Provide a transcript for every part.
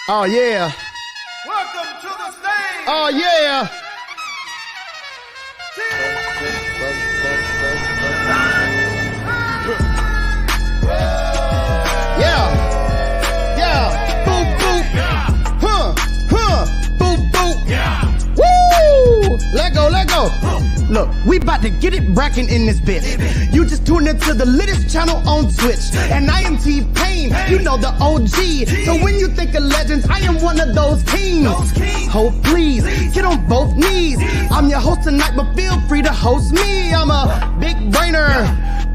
Oh, yeah. Welcome to the stage. Oh, yeah. Yeah. Yeah. Boop, boop. Boop, boop. Yeah. Woo! Let go, let go. Look, we about to get it brackin' in this bitch. You just tuned into the littest channel on Twitch. And I am T-Pain, you know the OG. So when you think of legends, I am one of those kings. Hope please, get on both knees. I'm your host tonight, but feel free to host me. I'm a big brainer,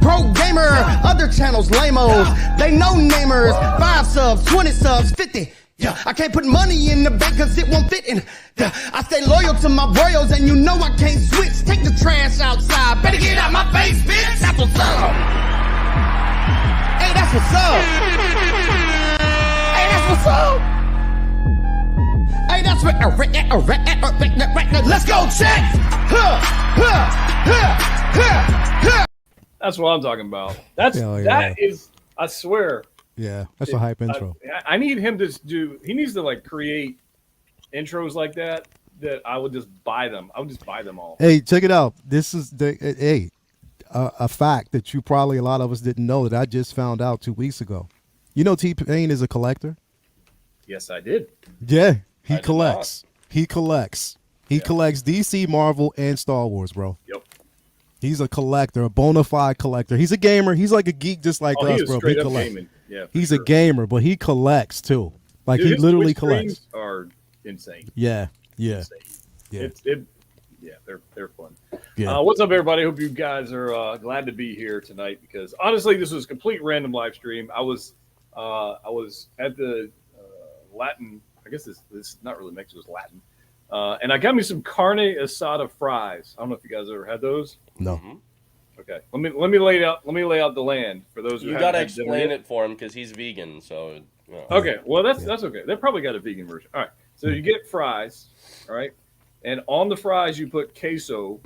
pro gamer. Other channels lame-os, they no namers. 5 subs, 20 subs, 50. Yeah, I can't put money in the bank cause it won't fit in. Yeah, I stay loyal to my royals and you know I can't switch. Take the trash outside, better get out my face, bitch. That's what's up. Hey, that's what's up. Hey, that's what's up. Hey, that's what. Let's go check. That's what I'm talking about. That is, I swear. Yeah, that's a hype intro. I need him to he needs to like create intros like that I would just buy them. I would just buy them all. Hey, check it out. This is a fact that you probably a lot of us didn't know that I just found out 2 weeks ago. You know T-Pain is a collector? Yes, I did. Yeah, he collects. He collects. He collects DC, Marvel, and Star Wars, bro. Yep. He's a collector, a bona fide collector. He's a gamer. He's like a geek just like us, bro. Straight up gaming. Yeah, he's a gamer, but he collects too. Like, dude, he literally collects. Are insane. Yeah, yeah, insane. Yeah. They're fun. Yeah. What's up, everybody? Hope you guys are glad to be here tonight because honestly, this was a complete random live stream. I was at the Latin. I guess this is not really Mexico, it's Latin. And I got me some carne asada fries. I don't know if you guys ever had those. No. Mm-hmm. Okay, let me lay out the land for those. You gotta explain it for him because he's vegan. So okay, well that's okay. They probably got a vegan version. All right, so you get fries, all right, and on the fries you put queso,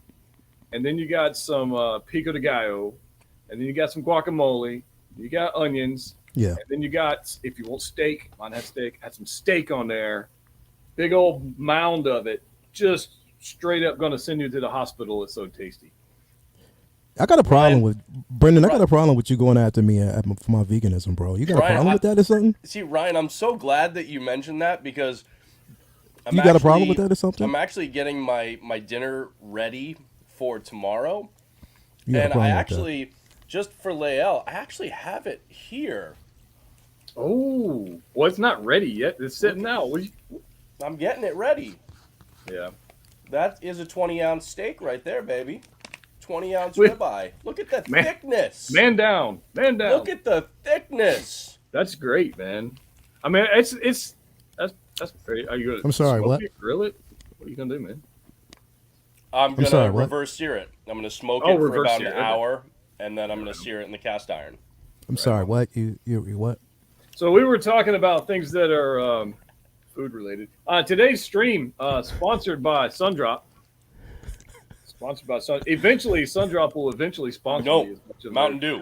and then you got some pico de gallo, and then you got some guacamole, you got onions, and then you got, if you want steak, mine had steak, had some steak on there, big old mound of it, just straight up gonna send you to the hospital. It's so tasty. I got a problem with Brendan. I got a problem with you going after me for my veganism, bro. You got a problem with that or something? See, Ryan, I'm so glad that you mentioned that because you got a problem with that or something? I'm actually getting my dinner ready for tomorrow, and I actually just for Lael, I actually have it here. Oh, well, it's not ready yet. It's sitting out. I'm getting it ready. Yeah, that is a 20-ounce steak right there, baby. 20-ounce ribeye. Look at the thickness. Man down. Look at the thickness. That's great, man. I mean, that's great. Are you gonna? I'm sorry. What? Grill it? What are you gonna do, man? I'm gonna reverse sear it. I'm gonna smoke it for about an hour, and then I'm gonna sear it in the cast iron. I'm sorry. What? You what? So we were talking about things that are food related. Today's stream sponsored by Sundrop. Sponsored by Sun. Eventually, Sundrop will eventually sponsor me. As much as Mountain Dew.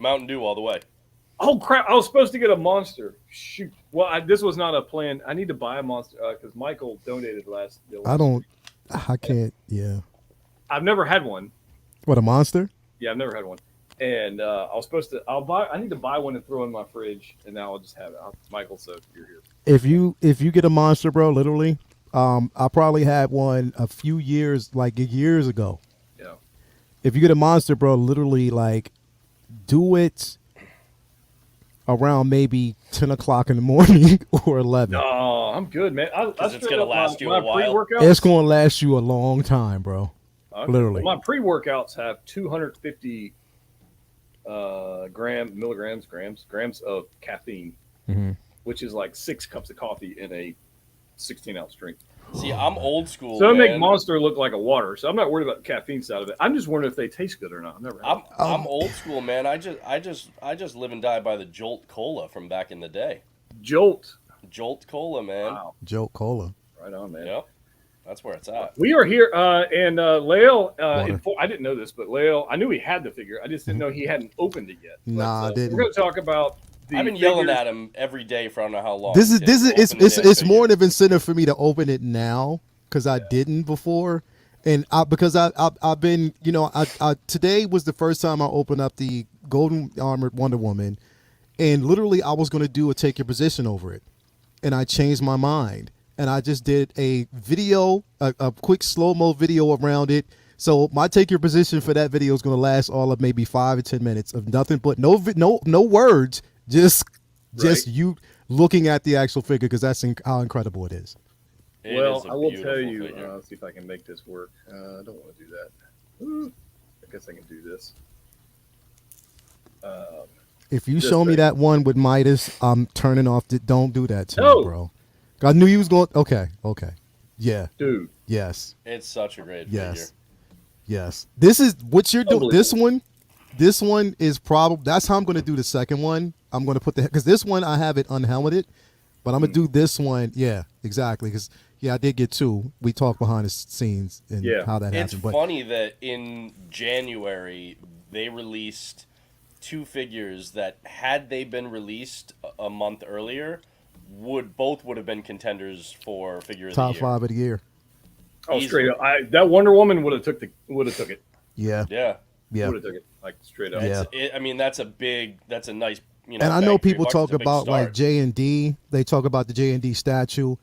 Mountain Dew all the way. Oh crap! I was supposed to get a Monster. Shoot. Well, this was not a plan. I need to buy a Monster because Michael donated last. I can't. Yeah. I've never had one. What, a Monster? Yeah, I've never had one. And I was supposed to. I need to buy one and throw in my fridge, and now I'll just have it. Michael, so you're here. If you get a Monster, bro, literally. I probably had one a few years ago. Yeah. If you get a Monster, bro, literally like do it around maybe 10 o'clock in the morning or 11. No, I'm good, man. It's gonna last you a while. It's gonna last you a long time, bro. Okay. Literally. Well, my pre-workouts have 250 grams of caffeine, which is like 6 cups of coffee in a 16-ounce drink. See, I'm old school. So I make Monster look like a water. So I'm not worried about the caffeine side of it. I'm just wondering if they taste good or not. I'm old school, man. I just live and die by the Jolt Cola from back in the day. Jolt Cola, man. Wow. Jolt Cola. Right on, man. Yep. That's where it's at. We are here, and Lael, I didn't know this, but Lael, I knew he had the figure. I just didn't know he hadn't opened it yet. Nah, I didn't. We're going to talk about I've been yelling at him every day for I don't know how long. It's more of an incentive for me to open it now because I didn't before, and I've been today was the first time I opened up the Golden Armored Wonder Woman, and literally I was going to do a take your position over it, and I changed my mind, and I just did a video, a quick slow-mo video around it. So my take your position for that video is going to last all of maybe 5 or 10 minutes of nothing but no words, just you looking at the actual figure because that's how incredible it is. I will tell you. Let's see if I can make this work. I don't want to do that. I guess I can do this. If you show me that one with Midas, I'm turning off. Don't do that to me, bro. I knew you was going. Okay. Yeah. Dude. Yes. It's such a great figure. Yes. This is what you're doing. This one is probably, that's how I'm going to do the second one. I'm going to put because this one I have it unhelmeted, but I'm going to do this one. Yeah, exactly. Because I did get 2. We talked behind the scenes and how that happened. It's funny that in January they released 2 figures that had they been released a month earlier would have been contenders for figure of the year. Top 5 of the year. Oh, straight up! That Wonder Woman would have took it. Yeah. Would have took it like straight up. Yeah. That's a nice. And I know people talk about like J&D. They talk about the J&D statue.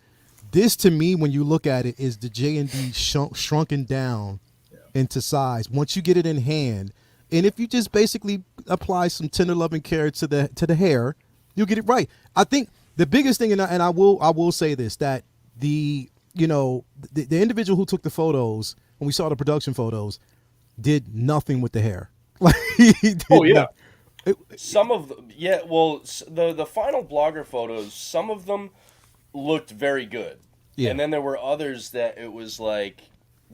This to me, when you look at it, is the J&D shrunken down into size. Once you get it in hand, and if you just basically apply some tender loving care to the hair, you'll get it right. I think the biggest thing, and I will say this, that the individual who took the photos, when we saw the production photos, did nothing with the hair. Like some of them, the final blogger photos, some of them looked very good. Yeah. And then there were others that it was like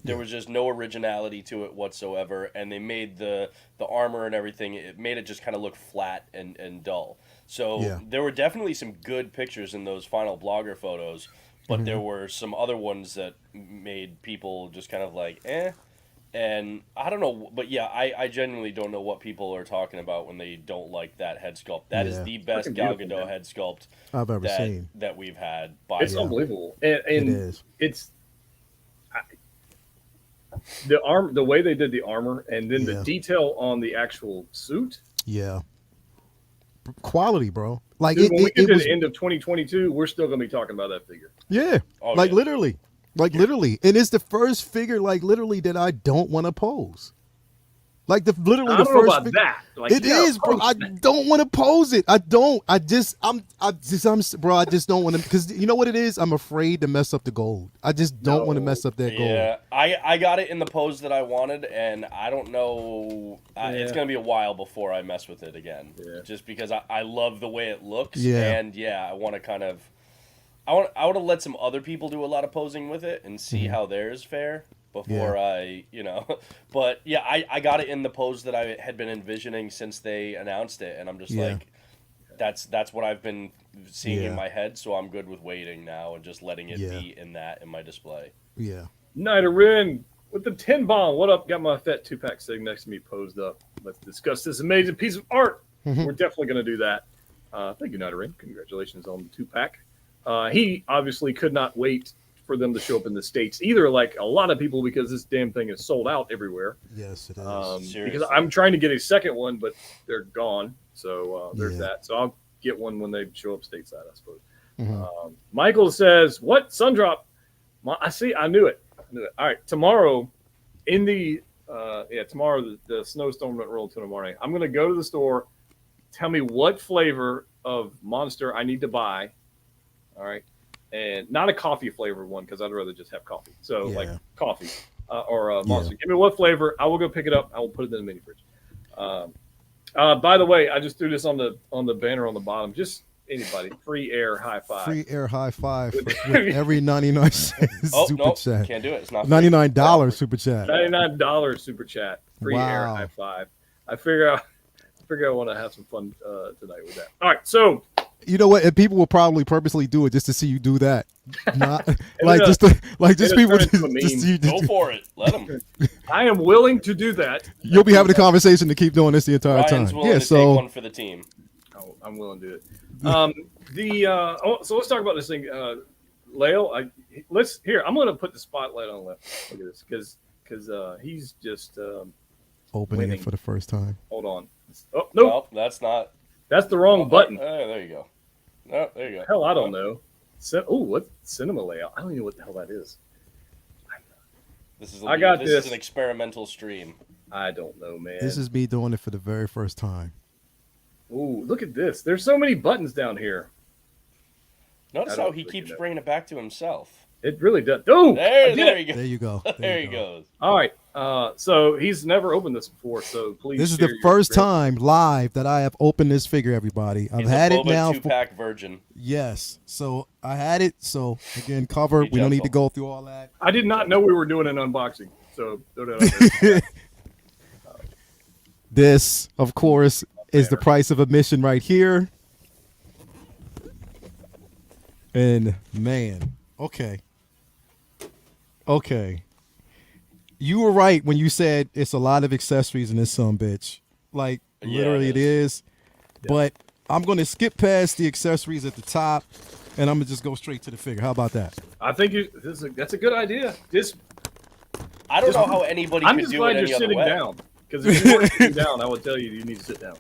there was just no originality to it whatsoever, and they made the armor and everything, it made it just kind of look flat and dull. So there were definitely some good pictures in those final blogger photos. But there were some other ones that made people just kind of like, And I don't know, but I genuinely don't know what people are talking about when they don't like that head sculpt. That is the best Gal Gadot head sculpt I've ever seen that we've had. It's unbelievable, and it is. It's the way they did the armor, and then the detail on the actual suit. Yeah. Quality, bro. Like dude, when we get to the end of 2022, we're still gonna be talking about that figure. Yeah, literally, literally, and it's the first figure, literally, that I don't want to pose. Like the first. I don't know about that. Like, it is, bro. I don't want to pose it. I don't. I just don't want to, because you know what it is. I'm afraid to mess up the gold. I just don't want to mess up that gold. Yeah, I got it in the pose that I wanted, and I don't know. It's gonna be a while before I mess with it again. Yeah. Just because I love the way it looks, and I want to kind of. I want to let some other people do a lot of posing with it and see how theirs fare. Before but I got it in the pose that I had been envisioning since they announced it, and I'm just like, that's what I've been seeing in my head, so I'm good with waiting now and just letting it be in my display. Yeah. Nidarin with the 10 bomb. What up? Got my Fett 2-pack sitting next to me, posed up. Let's discuss this amazing piece of art. We're definitely going to do that. Thank you, Nidarin. Congratulations on the 2-pack. He obviously could not wait for them to show up in the States either, like a lot of people, because this damn thing is sold out everywhere. Yes, it is. Because I'm trying to get a second one, but they're gone. So there's that. So I'll get one when they show up stateside, I suppose. Michael says, "What Sundrop?" I knew it. All right, tomorrow in the tomorrow the snowstorm that rolled tomorrow morning. I'm gonna go to the store. Tell me what flavor of Monster I need to buy. All right. And not a coffee flavored one, because I'd rather just have coffee. So like coffee or Monster. Give me what flavor. I will go pick it up. I will put it in the mini fridge. By the way, I just threw this on the banner on the bottom. Just anybody, free air high five. Free air high five with every 99 cents super chat. Can't do it. It's not $99 super chat. $99 super chat. Free air high five. I figure I want to have some fun tonight with that. All right, so. You know what? And people will probably purposely do it just to see you do that. Not just people just see you. Go for it. Let them. I am willing to do that. You'll be having a conversation to keep doing this the entire time. Willing to take one for the team. I'm willing to do it. So let's talk about this thing, Lale. I'm going to put the spotlight on Lale. Look at this, because he's just Opening winning it for the first time. Hold on. Oh no, Nope, that's not. that's the wrong button. There you go. No, there you go. Hell, I don't know. What cinema layout? I don't even know what the hell that is. This is this is an experimental stream. I don't know, man. This is me doing it for the very first time. Ooh, look at this. There's so many buttons down here. Notice how he keeps bringing it back to himself. It really does. Oh, there you go. There you go. There he goes. All right. So he's never opened this before. So please. This is the first time live that I have opened this figure. Everybody, I've had it now. 2-pack virgin. Yes. So I had it. So again, cover. We don't need to go through all that. I did not know we were doing an unboxing. So this, of course, is the price of admission right here. And man, okay. You were right when you said it's a lot of accessories in this son bitch. Like, literally it is. Yeah. But I'm going to skip past the accessories at the top, and I'm going to just go straight to the figure. How about that? I think that's a good idea. I don't know how anybody could do it any other way. I'm just glad you're sitting down. Because if you weren't sitting down, I would tell you need to sit down.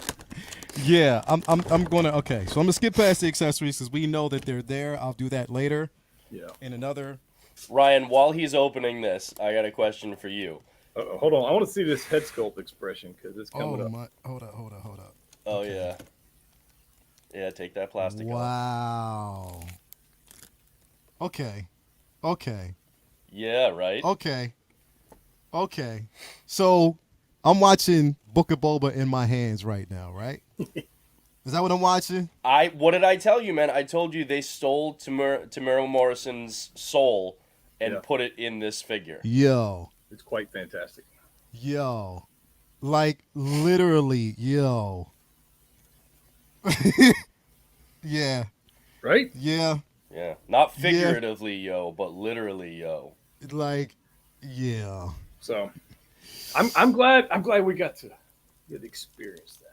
Yeah, I'm going to, okay. So I'm going to skip past the accessories because we know that they're there. I'll do that later. Yeah. In another... Ryan, while he's opening this, I got a question for you. Hold on, I want to see this head sculpt expression because it's coming up. Hold up. Oh okay. Yeah, take that plastic off. Wow. Okay. Yeah, right. Okay. So I'm watching Book of Boba in my hands right now, right? Is that what I'm watching? What did I tell you, man? I told you they stole Tamara Morrison's soul and put it in this figure. Yo. It's quite fantastic. Yo. Like, literally, yo. Yeah. Right? Yeah. Yeah. Not figuratively, yo, but literally, yo. Like, yeah. So, I'm glad we got to experience that.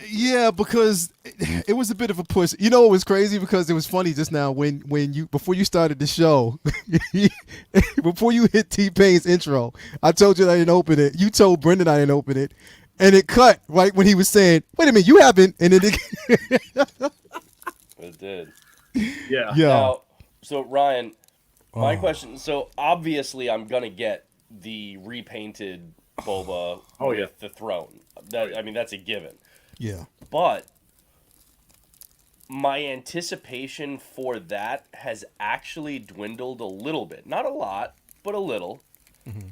Yeah, because it was a bit of a push. You know, it was crazy because it was funny just now when you before you started the show, before you hit T-Pain's intro, I told you that I didn't open it. You told Brendan I didn't open it, and it cut right when he was saying, "Wait a minute, you haven't," and it did. Yeah. Now, so Ryan, my question. So obviously, I'm gonna get the repainted Boba with the throne. I mean, that's a given. Yeah. But my anticipation for that has actually dwindled a little bit. Not a lot, but a little. Mm-hmm.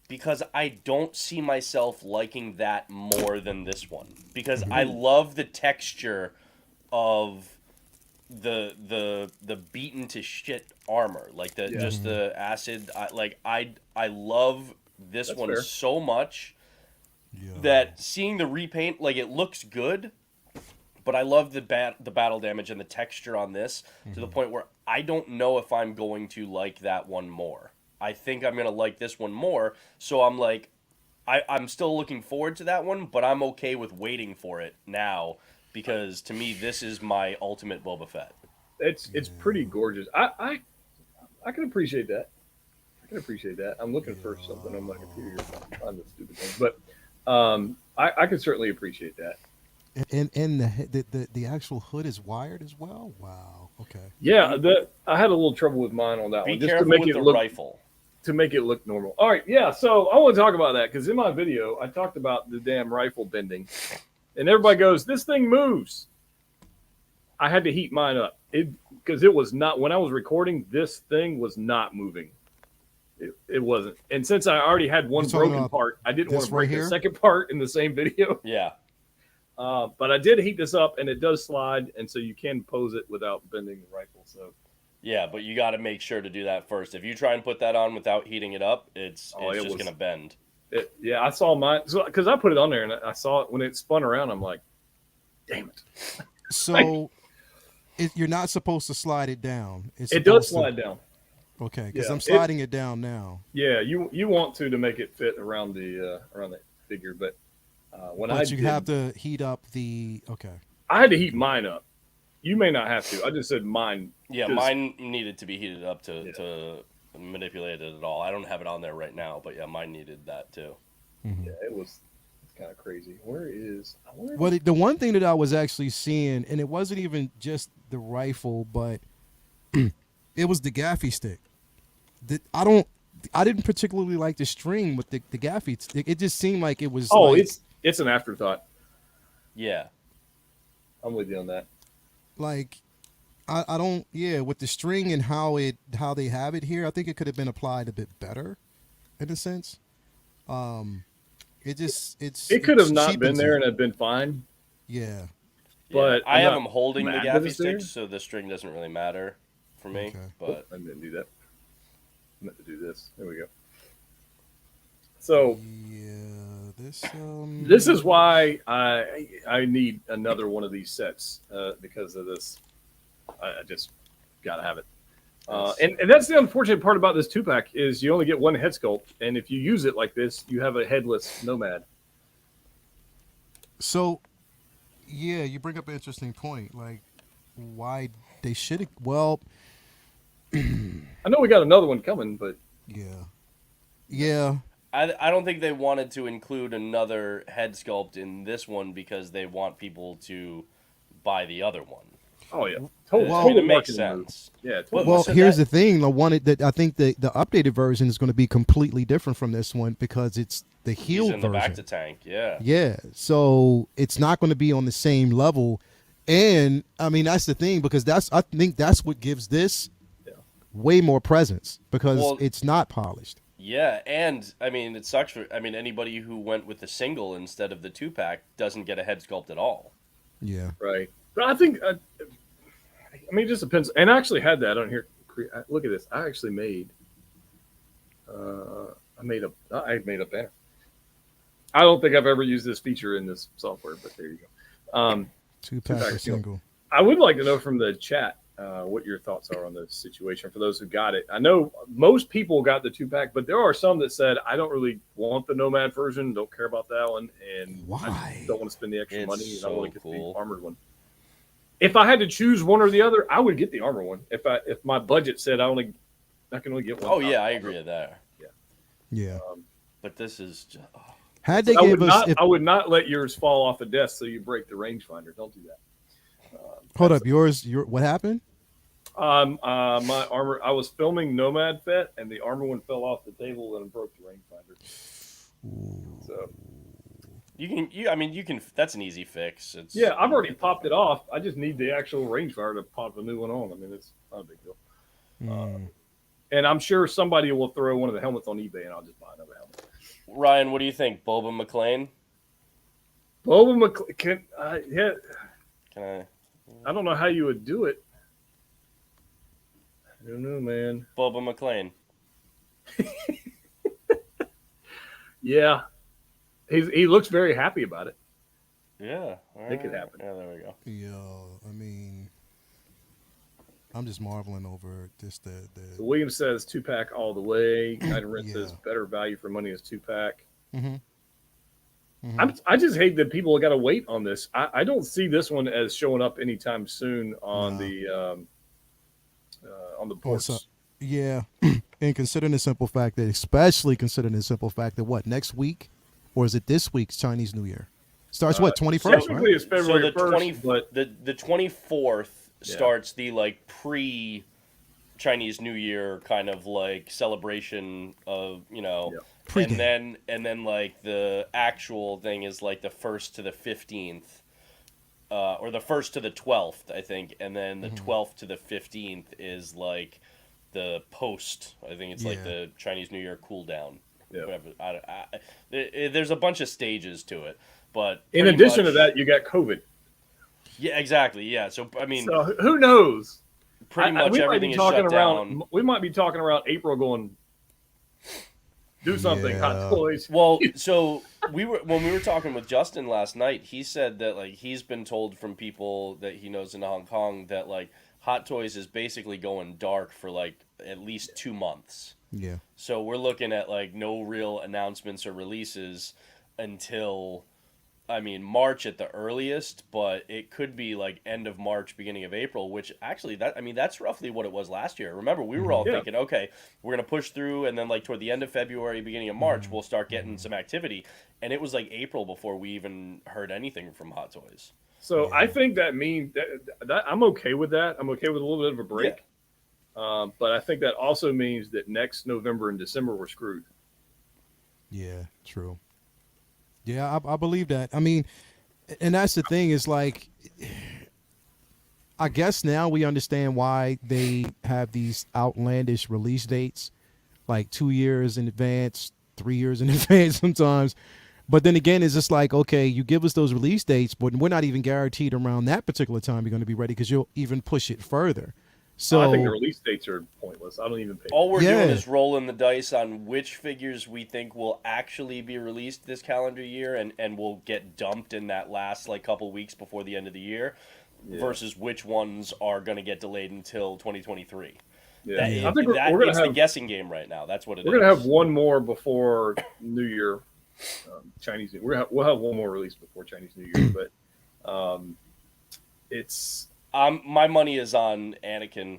Because I don't see myself liking that more than this one. Because I love the texture of the beaten to shit armor. Like just the acid. I love this one so much. Yeah. That seeing the repaint, like, it looks good, but I love the battle damage and the texture on this to the point where I don't know if I'm going to like that one more. I think I'm going to like this one more, so I'm like, I'm still looking forward to that one, but I'm okay with waiting for it now, because to me, this is my ultimate Boba Fett. It's pretty gorgeous. I can appreciate that. I'm looking for something on my computer here. I'm the stupid thing, but... I can certainly appreciate that. And the actual hood is wired as well. Wow. Okay. Yeah, I had a little trouble with mine on that one. Be careful with the rifle. To make it look normal. All right, yeah. So I want to talk about that because in my video I talked about the damn rifle bending, and everybody goes, "This thing moves." I had to heat mine up because it was not when I was recording. This thing was not moving. It wasn't. And since I already had one broken part, I didn't want to break the second part in the same video. Yeah. But I did heat this up, and it does slide, and so you can pose it without bending the rifle. So. Yeah, but you got to make sure to do that first. If you try and put that on without heating it up, it's just going to bend. I saw mine. Because I put it on there, and I saw it when it spun around. I'm like, damn it. So you're not supposed to slide it down. It does slide down. Okay, because I'm sliding it down now. Yeah, you want to make it fit around the figure, but you have to heat up the. Okay. I had to heat mine up. You may not have to. I just said mine. Yeah, mine needed to be heated up to manipulate it at all. I don't have it on there right now, but yeah, mine needed that too. Mm-hmm. Yeah, it's kind of crazy. Well, the one thing that I was actually seeing, and it wasn't even just the rifle, but it was the gaffy stick. I didn't particularly like the string with the gaffy stick. It just seemed like it was. Oh, it's an afterthought. Yeah, I'm with you on that. Like, I don't. Yeah, with the string and how they have it here, I think it could have been applied a bit better, in a sense. It could have not been there and have been fine. Yeah. But I have them holding the gaffy stick, so the string doesn't really matter for me. Okay. But I didn't do that. I meant to do this. There we go. So this is why I need another one of these sets because of this. I just gotta have it. And that's the unfortunate part about this 2-pack is you only get one head sculpt, and if you use it like this, you have a headless Nomad. So, yeah, you bring up an interesting point. Like, why they should? Well, I know we got another one coming, but yeah. I don't think they wanted to include another head sculpt in this one because they want people to buy the other one. Oh yeah, it makes sense. Yeah. Well, here's the thing. I think the updated version is going to be completely different from this one because it's the healed version. The back to tank, yeah. Yeah, so it's not going to be on the same level, and I mean that's the thing because I think that's what gives this way more presence because it's not polished. Yeah, and I mean it sucks for anybody who went with the single instead of the 2-pack doesn't get a head sculpt at all. Yeah. Right. But I think it just depends. And I actually had that on here. Look at this. I actually made. I made a banner. I don't think I've ever used this feature in this software, but there you go. 2-pack or single. I would like to know from the chat what your thoughts are on the situation for those who got it. I know most people got the 2-pack, but there are some that said, I don't really want the Nomad version, don't care about that one, and I don't want to spend the extra money, and I want to get the armored one. If I had to choose one or the other, I would get the armor one. If my budget said I can only get one. Oh yeah, I agree with that. Yeah. But this is just. Had they give us, I would not let yours fall off the desk so you break the rangefinder. Don't do that. Hold up, what happened? My armor. I was filming Nomad Fett, and the armor one fell off the table and broke the rangefinder. So. You can. That's an easy fix. I've already popped it off. I just need the actual rangefinder to pop a new one on. I mean, it's not a big deal. And I'm sure somebody will throw one of the helmets on eBay, and I'll just buy another helmet. Ryan, what do you think, Boba McLean? Boba McLean, can I? I don't know how you would do it. I don't know, man. Boba McLean. Yeah. He looks very happy about it. Yeah. Make it happen. Yeah, there we go. Yeah, I mean, I'm just marveling over just the So William says 2-pack all the way. Night Rent says better value for money is 2-pack. I just hate that people got to wait on this. I don't see this one as showing up anytime soon on the ports. Yeah, and considering the simple fact that what, next week? Or is it this week's Chinese New Year? Starts 21st, technically right? It's February 1st, but the 24th starts the pre Chinese New Year kind of celebration of, and then like the actual thing is like the 1st to the 15th. Or the 1st to the 12th, I think, and then the 12th to the 15th is like the post. I think it's like the Chinese New Year cool down. Yeah. There's a bunch of stages to it, but in addition to that, you got COVID. Yeah, exactly. Yeah, so I mean, who knows? Pretty much everything is shut down. We might be talking around April, going do something. Hot toys. Well, so when we were talking with Justin last night, he said that he's been told from people that he knows in Hong Kong that Hot Toys is basically going dark for at least 2 months. Yeah. So we're looking at no real announcements or releases until I mean, March at the earliest, but it could be like end of March, beginning of April, which actually that's roughly what it was last year. Remember, we were all thinking, okay, we're going to push through, and then like toward the end of February, beginning of March, we'll start getting some activity. And it was like April before we even heard anything from Hot Toys. So I think that means that I'm okay with that. I'm okay with a little bit of a break. But I think that also means that next November and December we're screwed. Yeah, true. Yeah, I believe that. I mean, and that's the thing is like, I guess now we understand why they have these outlandish release dates, like 2 years in advance, 3 years in advance sometimes. But then again, it's just like, okay, you give us those release dates, but we're not even guaranteed around that particular time you're going to be ready because you'll even push it further. So I think the release dates are pointless. I don't even pay. All we're doing is rolling the dice on which figures we think will actually be released this calendar year and will get dumped in that last like couple weeks before the end of the year versus which ones are going to get delayed until 2023. Yeah. I think it's the guessing game right now. That's what it is. We're going to have one more before New Year. Chinese New Year. We'll have one more release before Chinese New Year, but it's my money is on Anakin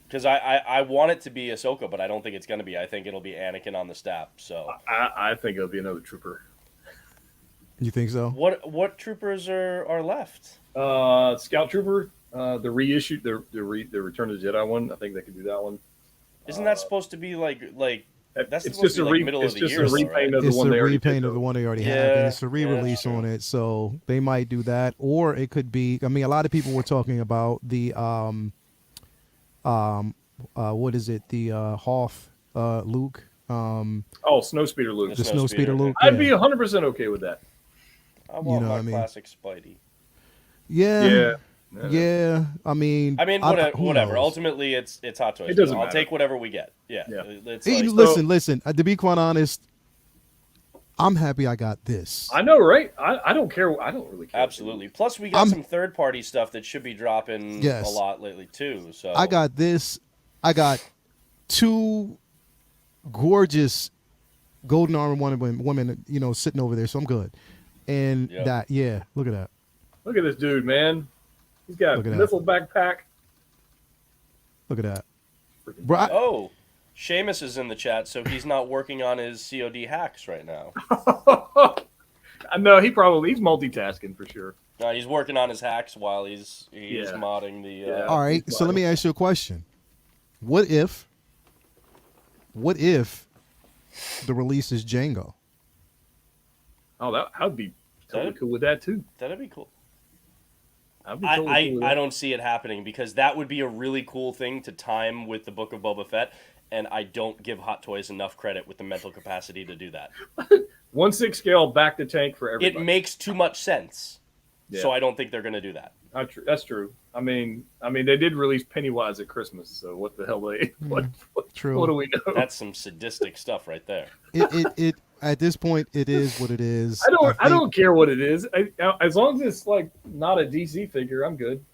because I want it to be Ahsoka, but I don't think it's going to be. I think it'll be Anakin on the staff. So I think it'll be another trooper. You think so? What troopers are left? Scout Trooper, the reissued, the Return of the Jedi one. I think they could do that one. Isn't that supposed to be like? That's it's just a middle of the year. repaint of the one they already did. It's a repaint of the one they already have, and it's a re-release on it. So they might do that, or it could be. I mean, a lot of people were talking about the what is it? The Hoth Luke. Snowspeeder Luke. The Snowspeeder Luke. I'd be 100% okay with that. I want my classic Spidey. Yeah. Yeah, I mean, whatever. Ultimately, it's Hot Toys. It doesn't I'll matter. take whatever we get. Yeah. Listen. To be quite honest, I'm happy I got this. I know, right? I don't care. I don't really care. Absolutely. Plus, we got some third-party stuff that should be dropping a lot lately too. So I got this. I got 2 gorgeous golden armor women, sitting over there. So I'm good. And look at that. Look at this dude, man. He's got a missile backpack. Look at that. Bro, Seamus is in the chat, so he's not working on his COD hacks right now. No, he's multitasking for sure. No, he's working on his hacks while he's modding the. All right, so let me ask you a question. What if the release is Django? Oh, I'd be totally cool with that too. That'd be cool. I I don't see it happening because that would be a really cool thing to time with the Book of Boba Fett, and I don't give Hot Toys enough credit with the mental capacity to do that. 1/6 scale back to tank for everybody. It makes too much sense, so I don't think they're going to do that. That's true. I mean, they did release Pennywise at Christmas, so what the hell? True. What do we know? That's some sadistic stuff right there. It at this point, it is what it is. I don't care what it is. As long as it's like not a DC figure, I'm good.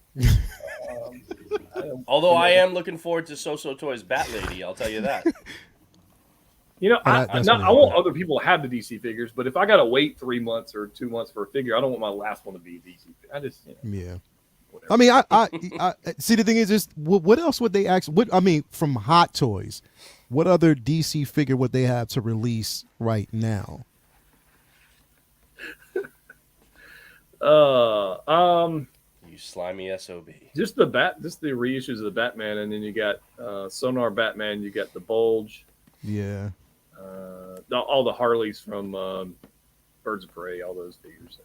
Although I am looking forward to So Toys Bat Lady, I'll tell you that. I want other people to have the DC figures, but if I gotta wait 3 months or 2 months for a figure, I don't want my last one to be a DC. I just whatever. I mean, I see. The thing is, just what else would they actually? From Hot Toys, what other DC figure would they have to release right now? You slimy SOB. Just the reissues of the Batman, and then you got Sonar Batman. You got the Bulge. Yeah. All the Harleys from Birds of Prey. All those figures.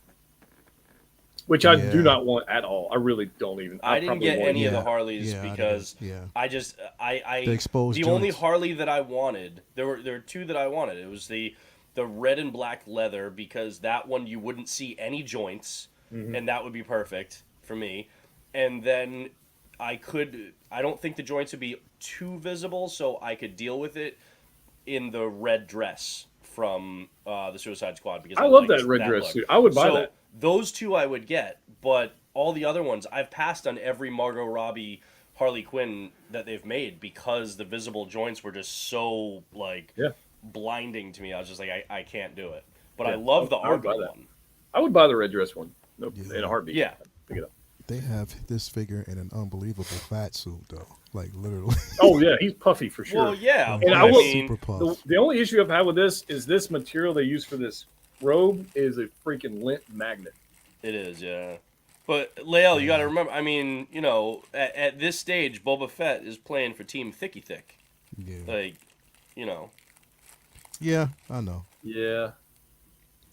Which I do not want at all. I really don't even. I didn't get any of the Harleys because the only Harley that I wanted, there were 2 that I wanted. It was the red and black leather because that one you wouldn't see any joints, and that would be perfect for me. And then I don't think the joints would be too visible, so I could deal with it in the red dress from the Suicide Squad because I love that red dress suit. I would buy that. Those 2 I would get, but all the other ones, I've passed on every Margot Robbie Harley Quinn that they've made because the visible joints were just so blinding to me. I was just like, I can't do it. But I love the Arkham one. I would buy the red dress one. Nope, Yeah. in a heartbeat. Yeah. Pick it up. They have this figure in an unbelievable fat suit, though. Like literally. Oh yeah, he's puffy for sure. Well, yeah. And but I will- super puff. The only issue I've had with this is this material they use for this robe is a freaking lint magnet. It is, yeah. But Lael, you got to remember. I mean, you know, at this stage, Boba Fett is playing for Team Thicky Thick. Yeah. Like, you know. Yeah, I know. Yeah.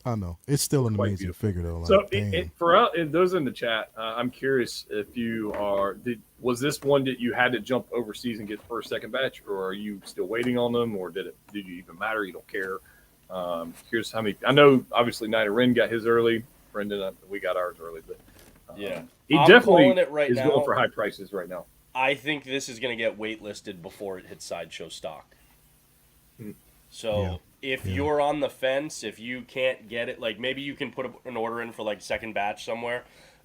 I know. It's still an Quite amazing beautiful. figure, though. Like, So damn. for those in the chat, I'm curious if you are. Was this one that you had to jump overseas and get first, second batch, or are you still waiting on them, or did you even matter? You don't care. Curious how many. I know obviously Night of Ren got his early. Brendan, we got ours early, but Yeah. he I'm definitely calling it right is now. going for high prices right now. I think this is going to get waitlisted before it hits Sideshow stock. Hmm. So if you're on the fence, if you can't get it, like maybe you can put an order in for like second batch somewhere,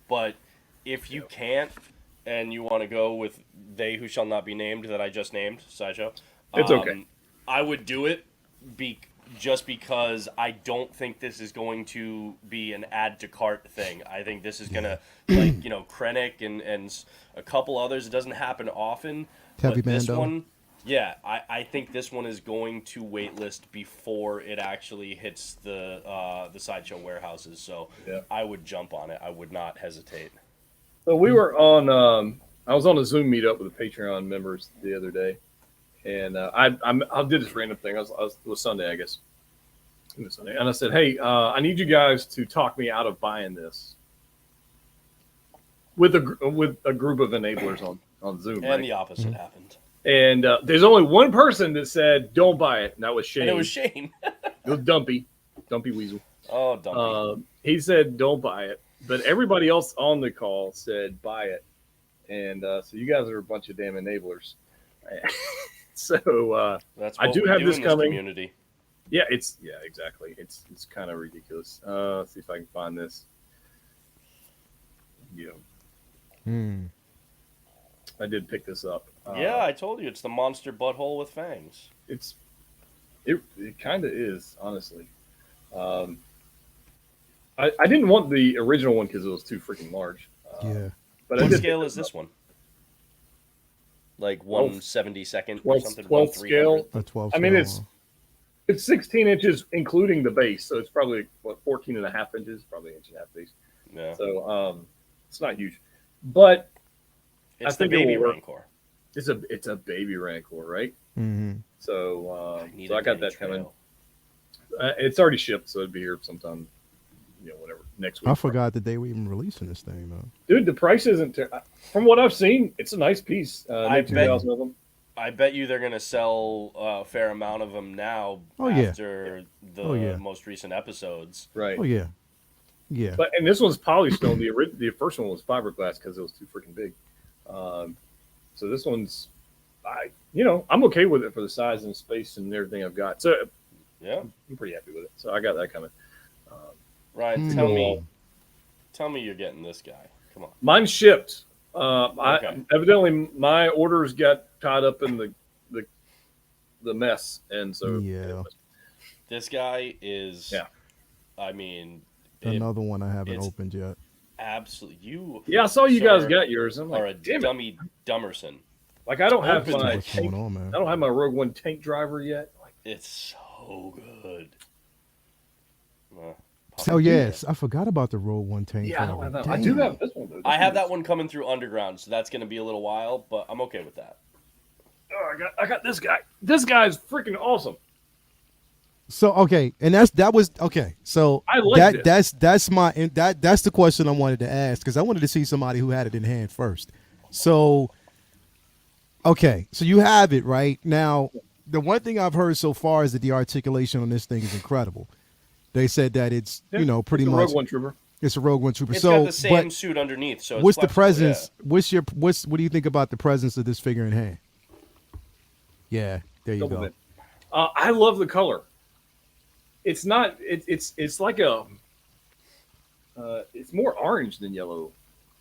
but if you can't and you want to go with They Who Shall Not Be Named that I just named, Sideshow, It's okay. I would do it just because I don't think this is going to be an add to cart thing. I think this is gonna, like, you know, Krennic and a couple others. It doesn't happen often. Heavy but this Mando. one, yeah, I think this one is going to waitlist before it actually hits the Sideshow warehouses. So Yeah. I would jump on it. I would not hesitate. So we were on. I was on a Zoom meetup with the Patreon members the other day, and I did this random thing. It was Sunday, I guess. It was Sunday, and I said, "Hey, I need you guys to talk me out of buying this." With a group of enablers on Zoom, And right? the opposite happened. And there's only one person that said, "Don't buy it," and that was Shane. And it was Shane. It was Dumpy Weasel. Oh, Dumpy. He said, "Don't buy it," but everybody else on the call said, "Buy it." And so you guys are a bunch of damn enablers. So That's I what do we have do this in coming. community. Yeah, exactly. It's kind of ridiculous. Let's see if I can find this. Yeah, I did pick this up. Yeah, I told you it's the monster butthole with fangs. It kind of is, honestly. I didn't want the original one because it was too freaking large. Yeah. But I What did scale pick is it this up. one? Like 1/72nd or 12th something? 12th 1/300? scale. A 12 I mean, scale. it's 16 inches, including the base. So it's probably, 14 and a half inches, probably an inch and a half base. Yeah. So it's not huge. But It's I think the it baby will work. Rancor. it's a baby Rancor, right? Mm-hmm. So Need so a I got mini that coming. trail. It's already shipped, so it'll be here sometime, whatever, next week. I forgot that they were even releasing this thing, though. Dude, the price isn't, from what I've seen, it's a nice piece. I Make bet- 2,000 of them. I bet you they're going to sell a fair amount of them now Oh, yeah. after the Oh, yeah. most recent episodes. Right. Oh, yeah. Yeah. And this one's polystone. The first one was fiberglass because it was too freaking big. So this one's, I'm okay with it for the size and space and everything I've got. So Yeah. I'm pretty happy with it. So I got that coming. Ryan, Mm. tell me you're getting this guy. Come on. Mine's shipped. Okay. Evidently my orders got tied up in the mess, and so Yeah. This guy is, Yeah. I mean, Another one I haven't it's- opened yet. absolutely. You Yeah, I saw you guys sir, got yours. I'm are like, a damn it. dummy Dummerson. Like I don't have Open my What's going tank, on, man? I don't have my Rogue One tank driver yet. Like, It's so good. Oh, yes. I forgot about the Rogue One tank. yeah, I don't driver. have that. I do Damn. have this one though. I have that one coming through Underground, so that's going to be a little while, but I'm okay with that. Oh, I got this guy. This guy's freaking awesome. So okay, and that was okay. So I like that's that's the question I wanted to ask because I wanted to see somebody who had it in hand first. So okay, so you have it right now. The one thing I've heard so far is that the articulation on this thing is incredible. They said that it's pretty It's a much Rogue One Trooper. it's a Rogue One Trooper. It's so, got the same but suit underneath, so it's what's the flexible, presence? What do you think about the presence of this figure in hand? Yeah, there you Double go. bit. I love the color. It's not. It's like a. It's more orange than yellow,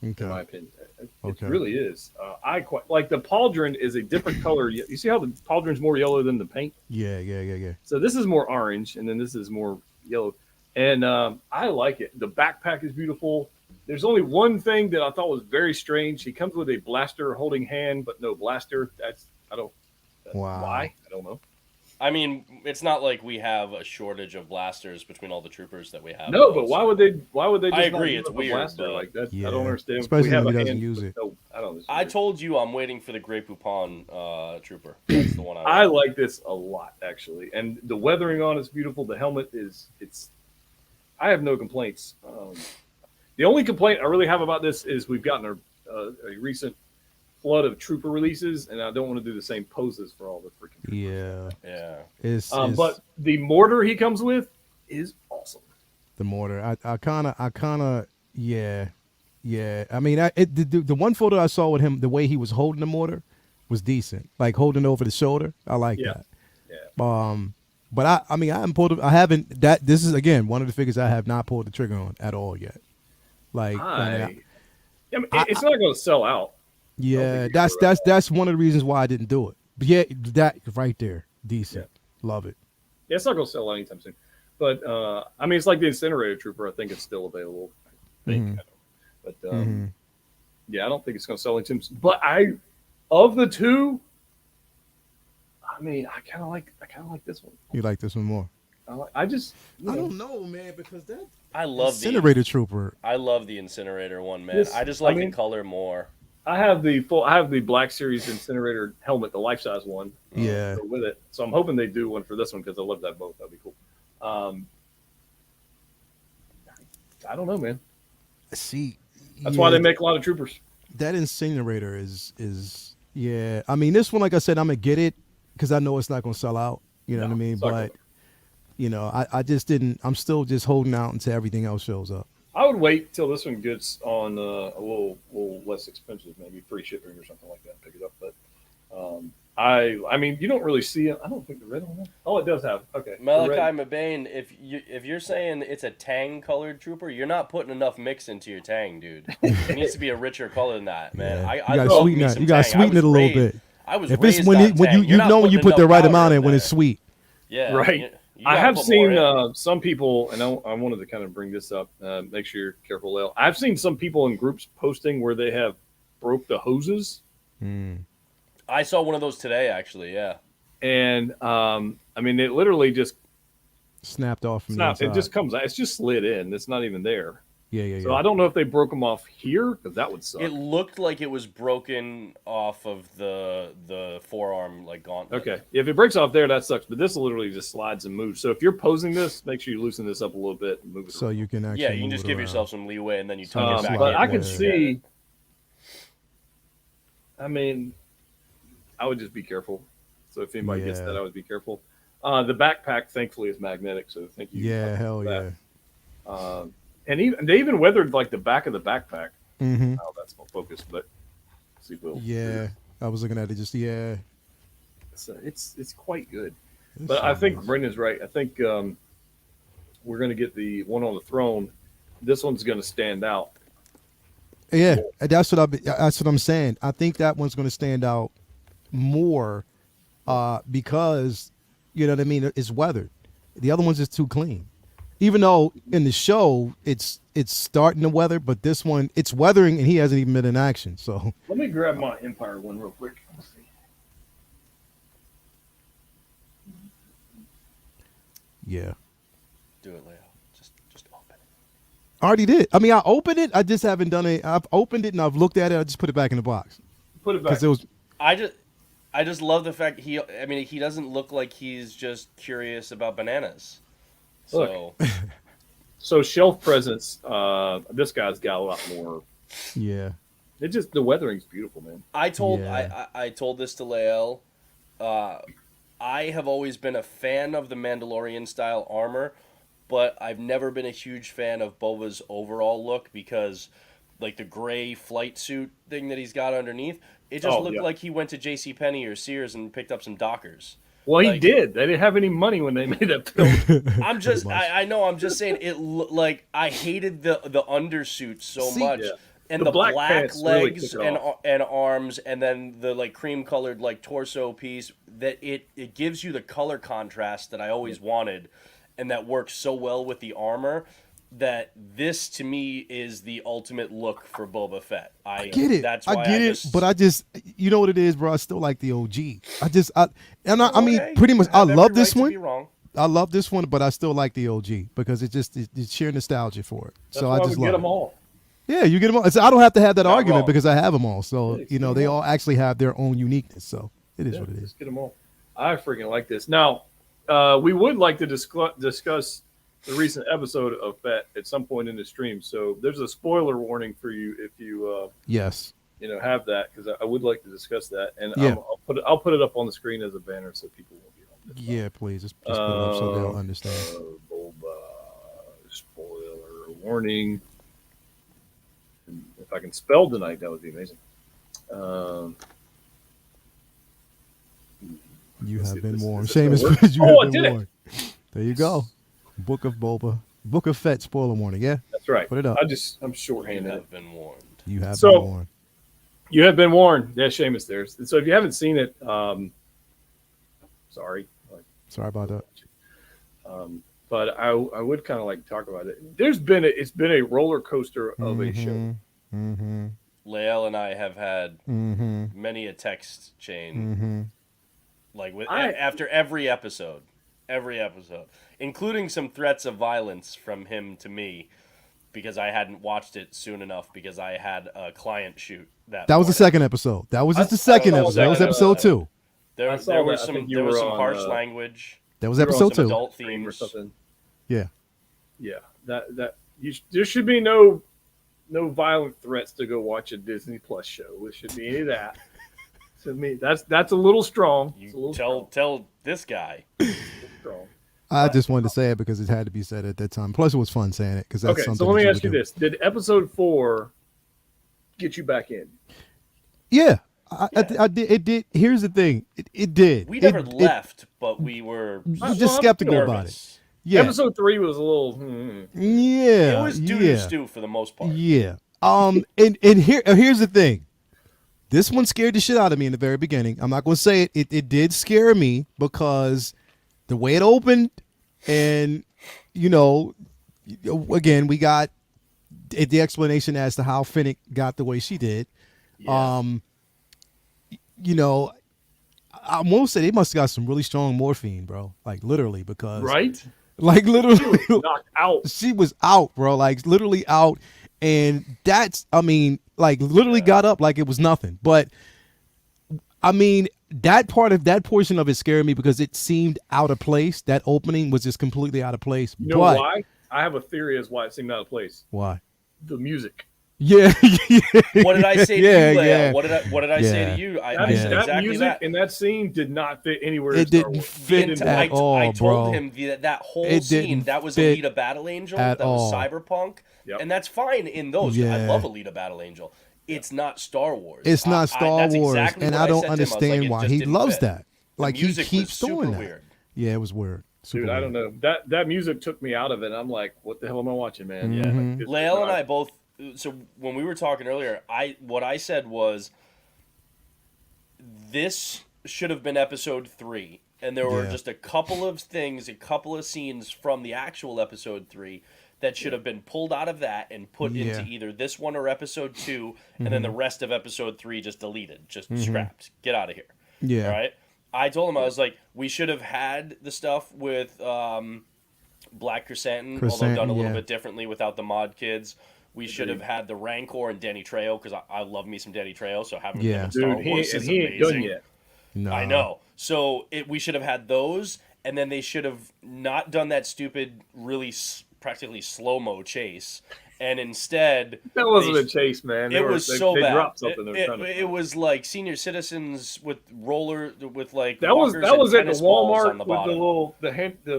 in my Okay. opinion. It Okay. really is. I quite like the pauldron is a different color. You see how the pauldron's more yellow than the paint. Yeah. So this is more orange, and then this is more yellow. And I like it. The backpack is beautiful. There's only one thing that I thought was very strange. He comes with a blaster holding hand, but no blaster. Wow. Why? I don't know. I mean, it's not like we have a shortage of blasters between all the troopers that we have. No, but why would they? Why would they? Just I agree, not it's give up a weird, blaster but- like that. Yeah. I don't understand. Especially we have if he a doesn't hand, use but it. No, I don't. I told you I'm waiting for the Grey Poupon trooper. That's the one I like this a lot actually, and the weathering on it's beautiful. The helmet is I have no complaints. The only complaint I really have about this is we've gotten a recent flood of trooper releases, and I don't want to do the same poses for all the freaking troopers. Yeah. It's But the mortar he comes with is awesome. the mortar. I kind of, yeah. I mean, the one photo I saw with him, the way he was holding the mortar was decent, like holding over the shoulder. I like that. Yeah. But I mean, I haven't pulled. I haven't. This is again one of the figures I have not pulled the trigger on at all yet. Like, I mean, it's not going to sell out. yeah, that's one of the reasons why I didn't do it. But yeah, that right there, decent. Love it. Yeah, it's not going to sell out anytime soon. But I mean, it's like the incinerator trooper. I think it's still available. I think. But yeah, I don't think it's going to sell anytime soon. But of the two, I mean, I kind of like this one. You like this one more? I just, I don't know, man, because that I love incinerator trooper. I love the incinerator one, man. I just like the color more. I have the Black Series incinerator helmet, the life size one. Yeah. With it, so I'm hoping they do one for this one because I love that both. That'd be cool. I don't know, man. See, That's why they make a lot of troopers. That incinerator is yeah. I mean, this one, like I said, I'm gonna get it because I know it's not gonna sell out. You know what I mean? But you know, I just didn't. I'm still just holding out until everything else shows up. I would wait till this one gets on a little less expensive, maybe free shipping or something like that, and pick it up. But I mean, you don't really see it. I don't think the red one. Oh, it does have. Okay. Malachi Mabane, if you're saying it's a tang colored trooper, you're not putting enough mix into your tang, dude. It needs to be a richer color than that, man. Yeah. You gotta sweeten it. You gotta sweeten it a little bit. I was if raised it's when you know when you put the right amount in when it's sweet. Yeah. Right. I have seen some people, and I wanted to kind of bring this up. Make sure you're careful, Lale. I've seen some people in groups posting where they have broke the hoses. I saw one of those today, actually. Yeah. And I mean, it literally just snapped off from the inside. It just comes out. It's just slid in. It's not even there. Yeah. So I don't know if they broke them off here because that would suck. It looked like it was broken off of the forearm like gauntlet. Okay, if it breaks off there, that sucks. But this literally just slides and moves. So if you're posing this, make sure you loosen this up a little bit and move it. So around. You can actually. Yeah, you can just give yourself some leeway and then you tuck it back. But in. I can see. I mean, I would just be careful. So if anybody gets that, I would be careful. The backpack, thankfully, is magnetic. So thank you. Yeah, hell yeah. And they even weathered like the back of the backpack. Mm-hmm. Oh, that's no focus, but see, Will. Yeah, I was looking at it. Just it's quite good. But I think Brendan's right. I think we're going to get the one on the throne. This one's going to stand out. Yeah, that's what I'm saying. I think that one's going to stand out more because you know what I mean. It's weathered. The other one's just too clean. Even though in the show it's starting to weather, but this one it's weathering and he hasn't even been in action. So let me grab my Empire one real quick. Let's see. Yeah. Do it, Leo. Just open it. I already did. I mean, I opened it. I just haven't done it. I've opened it and I've looked at it. I just put it back in the box. Put it back. Because it was. I just love the fact he doesn't look like he's just curious about bananas. So, so shelf presence. This guy's got a lot more. Yeah. It just the weathering's beautiful, man. I told this to Lael. I have always been a fan of the Mandalorian style armor, but I've never been a huge fan of Boba's overall look because, like the gray flight suit thing that he's got underneath, it just looked like he went to JCPenney or Sears and picked up some Dockers. Well, he did. They didn't have any money when they made that film. I'm just, I know. I'm just saying it. Like I hated the undersuit so much, and the black legs really and arms, and then the like cream colored like torso piece. That it gives you the color contrast that I always wanted, and that works so well with the armor that this to me is the ultimate look for Boba Fett. I get it. That's why I get it. But I just, you know what it is, bro. I still like the OG. I mean, pretty much. I love this one. I love this one, but I still like the OG because it's sheer nostalgia for it. That's so why I just we love get them it. all. Yeah, you get them all. So I don't have to have that Not argument wrong. because I have them all. So Yeah, you know, they all actually have their own uniqueness. So it is what it is. Just get them all. I freaking like this. Now, we would like to discuss the recent episode of Fett at some point in the stream. So there's a spoiler warning for you if you Yes. have that, because I would like to discuss that, and Yeah. I'll put it up on the screen as a banner so people will be on this. Yeah, please. Just put it up so they'll understand. Boba spoiler warning. And if I can spell tonight, that would be amazing. You Let's have see, been this- warned. is this Seamus, gonna work? you Oh, I have did been it! warned. There you go. Book of Boba. Book of Fett spoiler warning. Yeah, That's right. Put it up. I'm You shorthanded. have been warned. you have So- been warned. You have been warned. Yeah, Seamus there. So if you haven't seen it, sorry. Sorry about that. But I would kind of like to talk about it. It's been a roller coaster of a show. Mm-hmm. Lael and I have had Mm-hmm. many a text chain, Mm-hmm. like I- after every episode, including some threats of violence from him to me, because I hadn't watched it soon enough because I had a client shoot that. That was the morning. second episode. That was just the I second saw episode. That was that, episode 2. There, I saw there that. was I some think you there was were some on, harsh language. That was You were on episode some 2. adult Stream or themes. something. Yeah. Yeah, there should be no violent threats to go watch a Disney Plus show. There should be any of that. To me, that's a little strong. It's a You little tell this guy. strong. I just wanted to say it because it had to be said at that time. Plus, it was fun saying it because that's Okay, something. so let me that ask you would do. this: did episode 4 get you back in? Yeah, I did. It did. Here's the thing. It did. We never It- left, but we were just I'm skeptical nervous. about it. Yeah. Episode 3 was a little. Yeah. It was doo yeah. stew for the most part. Yeah. And here's the thing. This one scared the shit out of me in the very beginning. I'm not going to say it. It did scare me because the way it opened, and again, we got the explanation as to how Finnick got the way she did. Yeah. I won't say they must have got some really strong morphine, bro. Like literally, because Right? like literally, Knocked out. she was out, bro. Like literally out, and that's, I mean, like literally got up like it was nothing. But I mean, that portion of it scared me because it seemed out of place. That opening was just completely out of place. You know but why? I have a theory as why it seemed out of place. Why? The music. Yeah. What did I say to Yeah, you, Leia? yeah. What did I say Yeah. to you? I That, said that exactly music that. in that scene did not fit anywhere. It in Star didn't Wars. fit It did at not. all. I told bro. him that whole It scene, didn't that was fit Alita Battle Angel, at that was all. Cyberpunk, Yep. and that's fine in those. I Yeah. love Alita Battle Angel. It's not Star Wars. It's not Star that's Wars, exactly and what I don't said to him. I was like, understand it why just he didn't loves fit. that. Like the he music keeps was doing super that. weird. Yeah, it was weird. Super Dude, I weird. don't know. That music took me out of it. I'm like, what the hell am I watching, man? Mhm. Yeah. Like, this is Lael and not- I both. So when we were talking earlier, what I said was, this should have been episode 3, and there were Yeah. just a couple of things, a couple of scenes from the actual episode 3 that should have been pulled out of that and put Yeah. into either this one or episode 2, and then the rest of episode 3 just deleted, just scrapped. Get out of here. Yeah. All right. I told him, I was like, we should have had the stuff with Black Chrysanthemum, although done a Chrysanthemum, little yeah. bit differently without the mod kids. We should have had the Rancor and Danny Trejo, because I love me some Danny Trejo, so having Yeah. him in Star Dude, Wars he is ain't amazing. done yet. No. I know. So we should have had those, and then they should have not done that stupid, really practically slow-mo chase, and instead... That wasn't they- a chase, man. It was so they bad. dropped something. They were trying to It was like senior citizens with like that was walkers and at the tennis balls Walmart on the with the bottom. little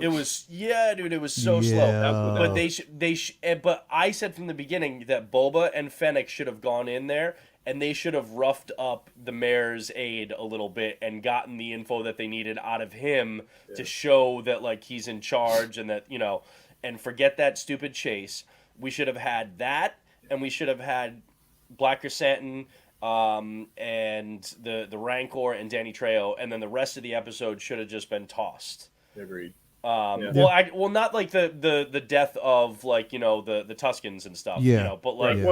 It was dude. It was so Yeah. slow. But but I said from the beginning that Boba and Fennec should have gone in there and they should have roughed up the mayor's aide a little bit and gotten the info that they needed out of him to show that like he's in charge and that and forget that stupid chase. We should have had that, and we should have had Black Chrysanthemum, and the Rancor and Danny Trejo, and then the rest of the episode should have just been tossed. Agreed. Well, not like the death of like the Tuscans and stuff. Yeah. But like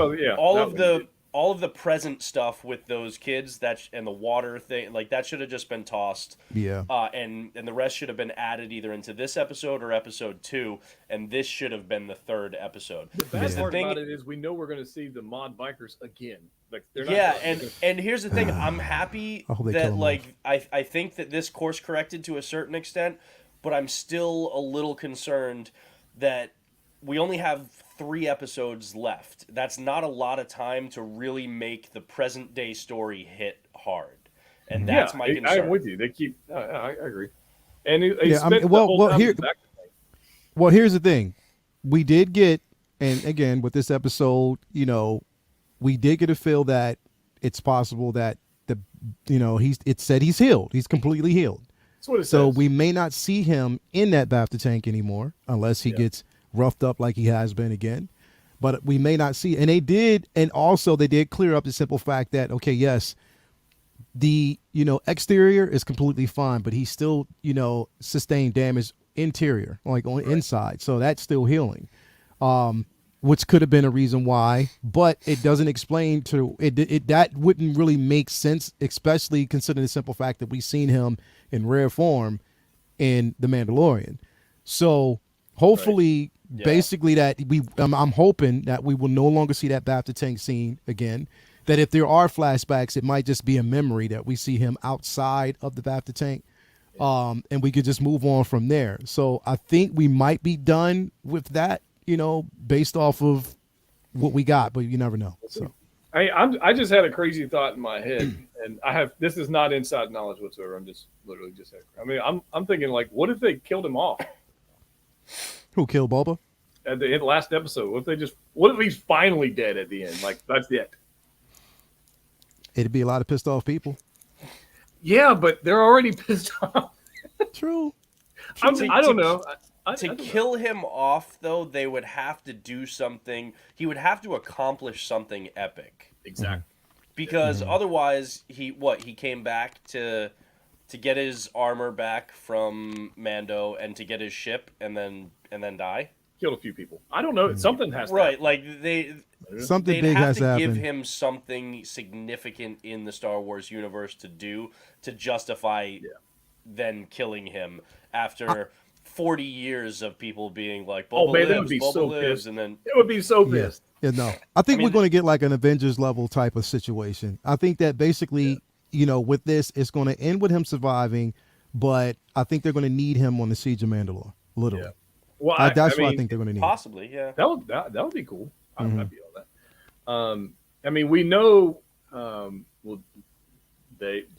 all of the present stuff with those kids and the water thing, like that should have just been tossed. Yeah. And the rest should have been added either into this episode or episode 2, and this should have been the 3rd episode. The bad part about it is we know we're going to see the mod bikers again. Like they're not. Yeah, and here's the thing: I'm happy that like I think that this course corrected to a certain extent, but I'm still a little concerned that we only have 3 episodes left. That's not a lot of time to really make the present day story hit hard, and that's my concern. I'm with you. They keep. I agree. And here's the thing: we did get, and again with this episode, we did get a feel that it's possible that it said he's healed. He's completely healed. That's what it says. We may not see him in that bapta tank anymore unless he gets roughed up like he has been again, but we may not see. And they did clear up the simple fact that yes, the exterior is completely fine, but he still sustained damage interior, like on inside, so that's still healing, which could have been a reason why, but it doesn't explain that wouldn't really make sense, especially considering the simple fact that we've seen him in rare form in The Mandalorian. So hopefully basically that I'm hoping that we will no longer see that bapta tank scene again, that if there are flashbacks, it might just be a memory that we see him outside of the bapta tank, and we could just move on from there. So I think we might be done with that, based off of what we got, but you never know. So I just had a crazy thought in my head, and this is not inside knowledge whatsoever. I'm just literally I'm thinking like, what if they killed him off? Who killed Boba? At the end, last episode. What if he's finally dead at the end? Like that's it. It'd be a lot of pissed off people. Yeah, but they're already pissed off. True. I don't know. To kill him off, though, they would have to do something. He would have to accomplish something epic. Exactly. Because otherwise, he came back to get his armor back from Mando and to get his ship and then die. Killed a few people. I don't know. Something has to happen. Like something big have has to to give happen. him something significant in the Star Wars universe to do to justify then killing him after 40 years of people being like, Boba lives, Boba lives, and then it would be so pissed. Yeah, no. I think we're going to get like an Avengers level type of situation. I think that basically, with this, it's going to end with him surviving, but I think they're going to need him on the Siege of Mandalore, literally. Yeah. Well, that's what I think they're going to need. Possibly, yeah. That would be cool. I'd be on that. We know.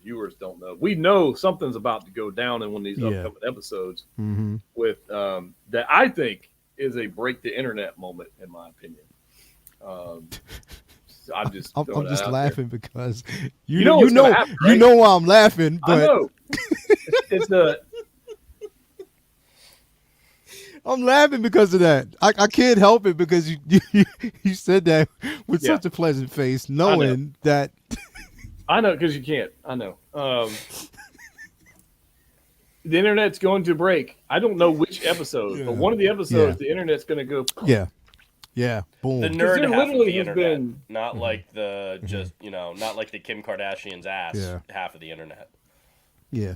Viewers don't know. We know something's about to go down in one of these upcoming episodes with that I think is a break the internet moment, in my opinion. I'm just laughing because you know why I'm laughing. But I know it's I'm laughing because of that. I can't help it because you said that with such a pleasant face, knowing that. I know, because you can't. I know. The internet's going to break. I don't know which episode, but one of the episodes, the internet's going to go. Yeah. Boom. The nerd half of the internet, not like the not like the Kim Kardashian's ass half of the internet. Yeah.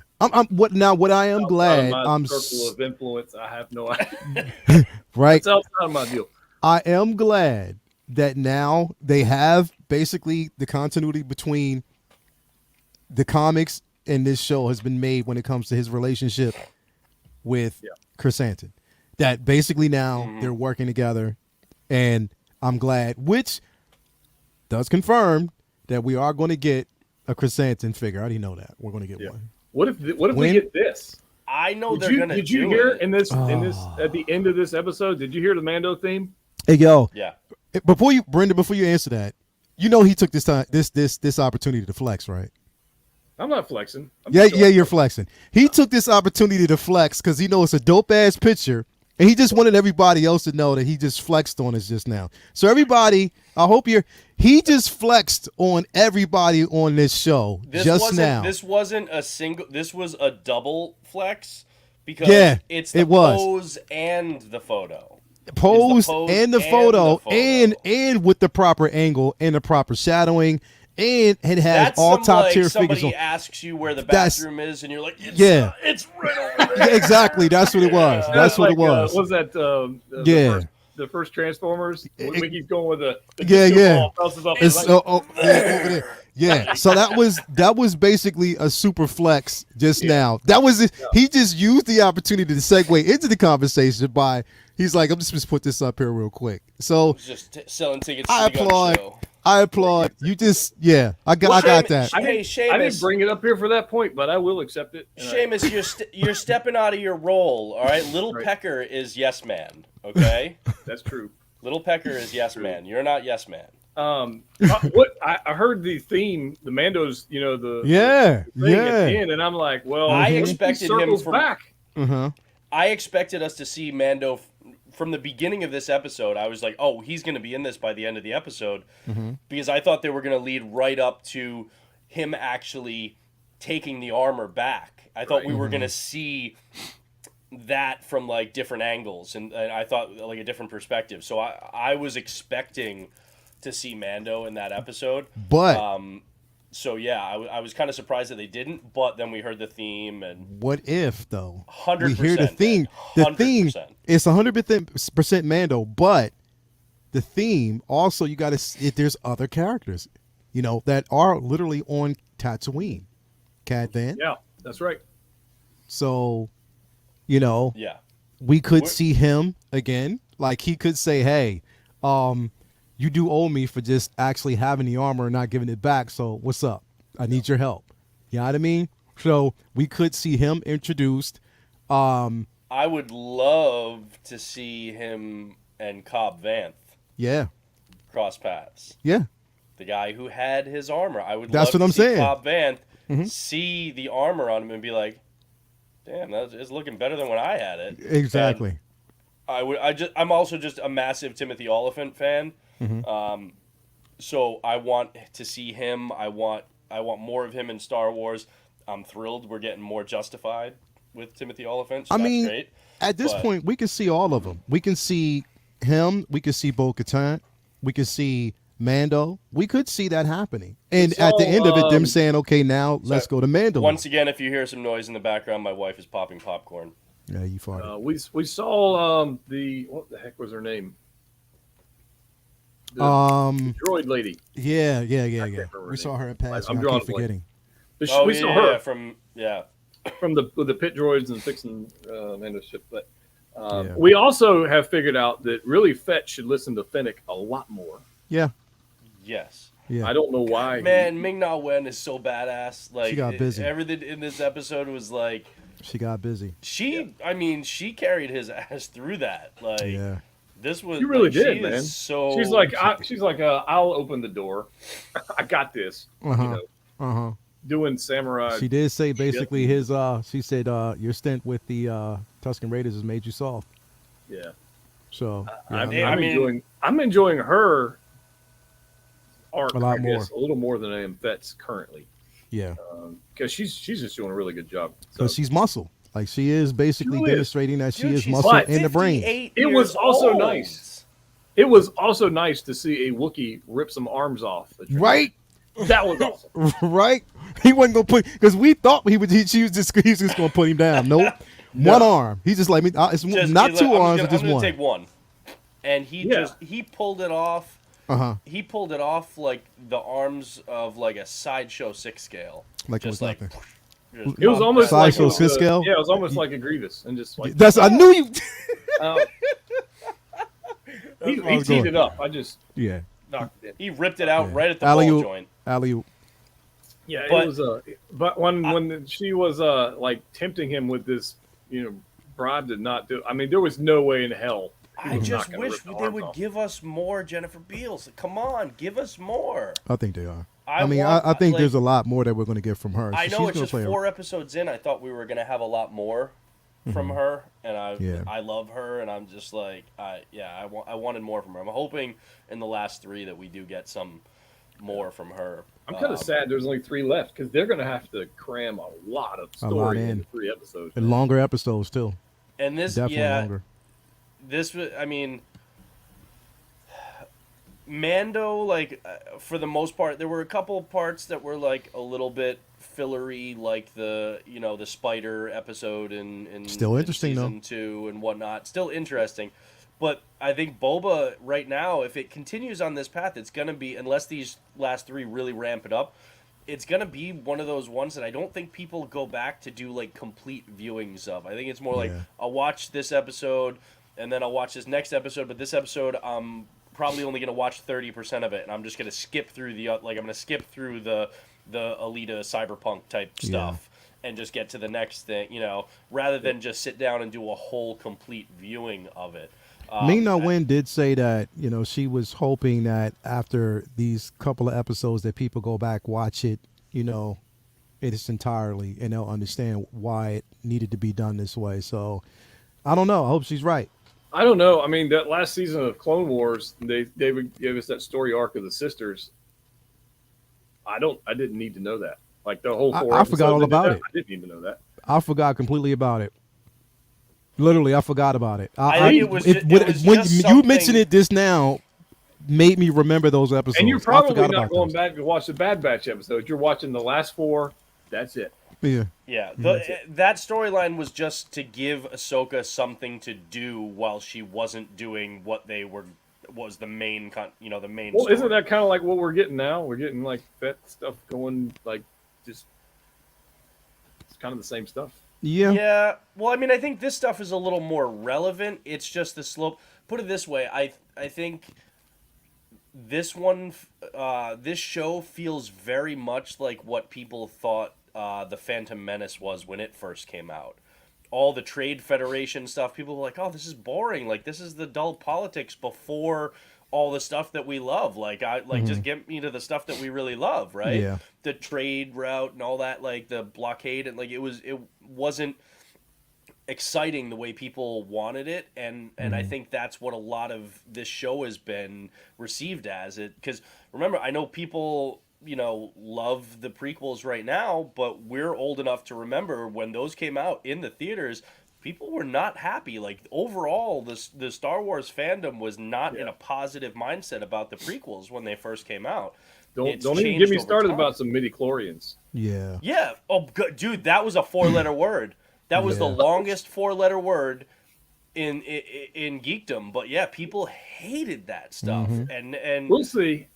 What I am glad. I'm circle of influence. I have no idea. Right. That's outside of my deal. I am glad that now they have basically the continuity between the comics and this show has been made when it comes to his relationship with Chrysanthemum. That basically now they're working together, and I'm glad, which does confirm that we are going to get a Chrysanthemum figure. I already know that we're going to get one. What if we get this? I know they're going to. Did you hear in this at the end of this episode? Did you hear the Mando theme? Hey yo, before you answer that, he took this opportunity to flex, right? I'm not flexing. You're flexing. He took this opportunity to flex because he knows it's a dope ass picture, and he just wanted everybody else to know that he just flexed on us just now. So everybody, I hope he just flexed on everybody on this show now. This wasn't a single. This was a double flex Because it's the pose and the photo. Pose and the photo and with the proper angle and the proper shadowing. And it has all top tier figures. Somebody asks you where the bathroom is, and you're like, it's right over there. Yeah, exactly. That's what it was. That's what it was. Was that the first Transformers? We keep going with the yeah. Ball over there. Yeah. So that was basically a super flex just now. That was it. He just used the opportunity to segue into the conversation by he's like, I'm just gonna put this up here real quick. So just selling tickets. I applaud. You just, I got that. Hey, Seamus, I didn't bring it up here for that point, but I will accept it. Seamus, you're stepping out of your role, all right? Little Pecker is yes man, okay? That's true. Little Pecker is yes man. You're not yes man. What I heard the theme, the Mando's, the thing at the end, and I'm like, well, I expected him back. I expected us to see Mando from the beginning of this episode. I was like, oh, he's going to be in this by the end of the episode, because I thought they were going to lead right up to him actually taking the armor back. I thought we were going to see that from like different angles, and I thought like a different perspective. So I was expecting to see Mando in that episode, but so yeah, I was kind of surprised that they didn't. But then we heard the theme, and what if though? 100%. We hear the theme. The 100%. Theme. It's 100% Mando, but the theme also you got to. There's other characters, that are literally on Tatooine. Cad Van. Yeah, that's right. So, we could see him again. Like he could say, "Hey, you do owe me for just actually having the armor and not giving it back. So what's up? I need your help." You know what I mean? So we could see him introduced. I would love to see him and Cobb Vanth. Yeah. Cross paths. Yeah. The guy who had his armor. I would That's love what I'm to see saying. Cobb Vanth see the armor on him and be like, damn, it's looking better than when I had it. Exactly. And I'm also just a massive Timothy Olyphant fan. So I want to see him. I want more of him in Star Wars. I'm thrilled we're getting more Justified with Timothy Olyphant. So that's great. At this point, we can see all of them. We can see him. We can see Bo-Katan. We can see Mando. We could see that happening. And at the end of it, them saying, okay, now let's go to Mando. Once again, if you hear some noise in the background, my wife is popping popcorn. Yeah, you farted. We saw what the heck was her name? The droid lady. Yeah. We saw her at pass. I'm drawing forgetting. We saw her from the pit droids and fixing Mando's ship. But we also have figured out that really Fett should listen to Fennec a lot more. Yeah. Yes. Yeah. I don't know why. Man, Ming-Na Wen is so badass. Like, she got busy. Everything in this episode was like, she got busy. She carried his ass through that. Like, this was. You really did, man. So she's like, I'll open the door. I got this. Doing samurai. She did say basically his. She said your stint with the Tusken Raiders has made you soft. Yeah. So I'm enjoying her arc a lot more, a little more than I am Fett's currently. Yeah. Because she's just doing a really good job. Because she's muscle. Like she is basically demonstrating that she is muscle in the brain. It was also nice. It was also nice to see a Wookiee rip some arms off. Right. That was awesome. Right. He wasn't gonna put because we thought he was just gonna put him down. Nope. One arm. He's just like me. It's not two arms, but just one. Take one. And he pulled it off. He pulled it off like the arms of like a Sideshow 6 scale. Like just like it was almost like Sideshow 6 scale. Yeah, it was almost like a Grievous, and just like that's. I knew you. He teed it up. I just knocked it in. He ripped it out right at the ball joint. Alley-oop. Yeah, it was. But when she was like tempting him with this, bribe to not do. I mean, there was no way in hell. I just wish they would give us more Jennifer Beals. Come on, give us more. I think they are. I think there's a lot more that we're going to get from her. I know it's just 4 episodes in. I thought we were going to have a lot more from her, and I love her, and I'm just like, I wanted more from her. I'm hoping in the last 3 that we do get some more from her. I'm kind of sad there's only 3 left because they're going to have to cram a lot of story into 3 episodes. And longer episodes, too. And this, Definitely longer. This, I mean, Mando, like, for the most part, there were a couple parts that were, like, a little bit fillery, like the spider episode in still interesting, season 2 and whatnot. Still interesting. But I think Boba right now, if it continues on this path, it's going to be, unless these last 3 really ramp it up, it's going to be one of those ones that I don't think people go back to do, like, complete viewings of. I think it's more like, I'll watch this episode, and then I'll watch this next episode, but this episode, I'm probably only going to watch 30% of it, and I'm just going to skip through I'm going to skip through the Alita cyberpunk type stuff and just get to the next thing, rather than just sit down and do a whole complete viewing of it. Ming-Na Wen did say that, she was hoping that after these couple of episodes that people go back, watch it, it's entirely, and they'll understand why it needed to be done this way. So, I don't know. I hope she's right. I don't know. I mean, that last season of Clone Wars, they gave us that story arc of the sisters. I didn't need to know that. Like the whole 4 I forgot all about it. I didn't need to know that. I forgot completely about it. Literally, I forgot about it. I think when you mention it just now, made me remember those episodes. And you're probably not going back to watch the Bad Batch episodes. You're watching the last 4. That's it. Yeah. Yeah. That storyline was just to give Ahsoka something to do while she wasn't doing what was the main the main. Well, story. isn't that kind of like what we're getting now? We're getting like that stuff going, like just it's kind of the same stuff. Yeah. Yeah. Well, I mean, I think this stuff is a little more relevant. It's just the slope. Put it this way, I think this one, this show feels very much like what people thought the Phantom Menace was when it first came out. All the Trade Federation stuff, people were like, "Oh, this is boring. Like, this is the dull politics before all the stuff that we love. Like, just get me to the stuff that we really love, right? Yeah. The trade route and all that, like the blockade, and like it wasn't exciting the way people wanted it, and I think that's what a lot of this show has been received as. It because remember, I know people love the prequels right now, but we're old enough to remember when those came out in the theaters. People were not happy. Like overall, the Star Wars fandom was not in a positive mindset about the prequels when they first came out. Don't even get me started about some midichlorians. Yeah. Yeah. Oh, dude, that was a 4-letter word. That was the longest 4-letter word in geekdom. But yeah, people hated that stuff, and we'll see.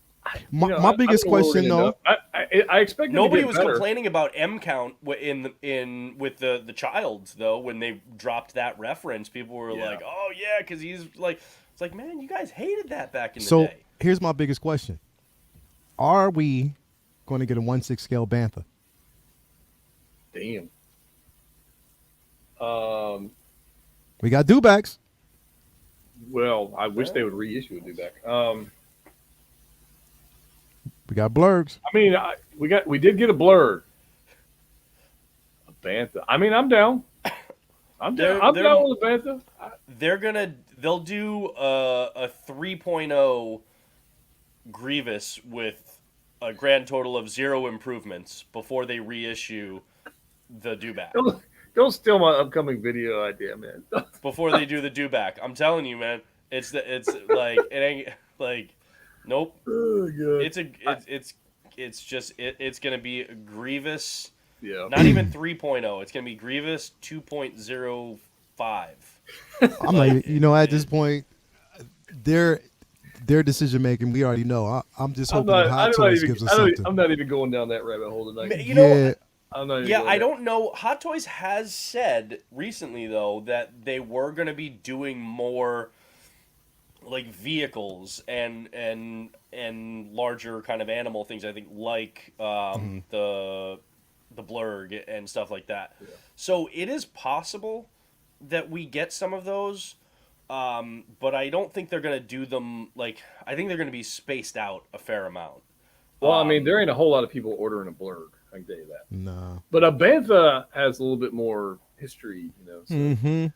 My biggest question though, I expect nobody was complaining about M count with the child though when they dropped that reference. People were like, "Oh yeah," because he's like, it's like, man, you guys hated that back in the day. So here's my biggest question: are we going to get a 1/6 scale bantha? Damn. We got dewbacks. Well, I wish they would reissue a dewback. We got blurgs. I mean, we did get a blurg. A bantha. I mean, I'm down. I'm down with a bantha. They'll do a 3.0 Grievous with a grand total of 0 improvements before they reissue the dewback. Don't steal my upcoming video idea, man. Before they do the dewback, I'm telling you, man. It's like it ain't like. Nope. Oh, God. It's gonna be a Grievous. Yeah. Not even 3.0. It's gonna be Grievous 2.05. I'm like, at this point, their decision making, we already know. I'm just hoping Hot Toys gives us something. I'm not even going down that rabbit hole tonight. I don't know. Hot Toys has said recently though that they were gonna be doing more like vehicles and larger kind of animal things. I think like the blurg and stuff like that. Yeah. So it is possible that we get some of those, but I don't think they're gonna do them like. I think they're gonna be spaced out a fair amount. Well, I mean, there ain't a whole lot of people ordering a blurg. I can tell you that. No. But a bantha has a little bit more history, So.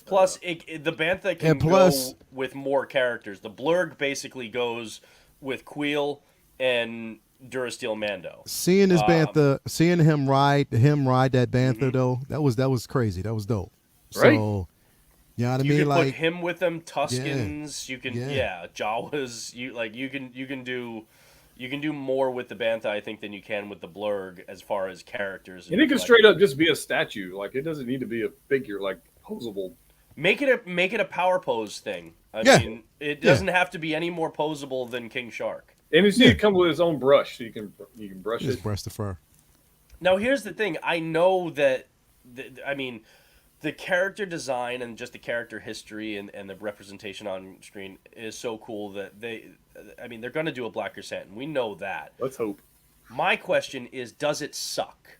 Plus, the bantha can go with more characters. The blurg basically goes with Queel and Durasteel Mando. Seeing this bantha, seeing him ride that bantha though, that was crazy. That was dope. Right. So, you know what I You mean? can Like put him with them, Tuskens. You can, Yeah. Jawas. You can do more with the bantha, I think, than you can with the blurg as far as characters. And it can straight up just be a statue. Like, it doesn't need to be a figure, like posable. Make it a power pose thing. I mean, it doesn't have to be any more posable than King Shark. And it's need to come with his own brush, so you can brush just it. brush the fur. Now, here's the thing. I know that, the character design and just the character history and the representation on screen is so cool that they're going to do a Black Chrysanthemum. We know that. Let's hope. My question is, does it suck?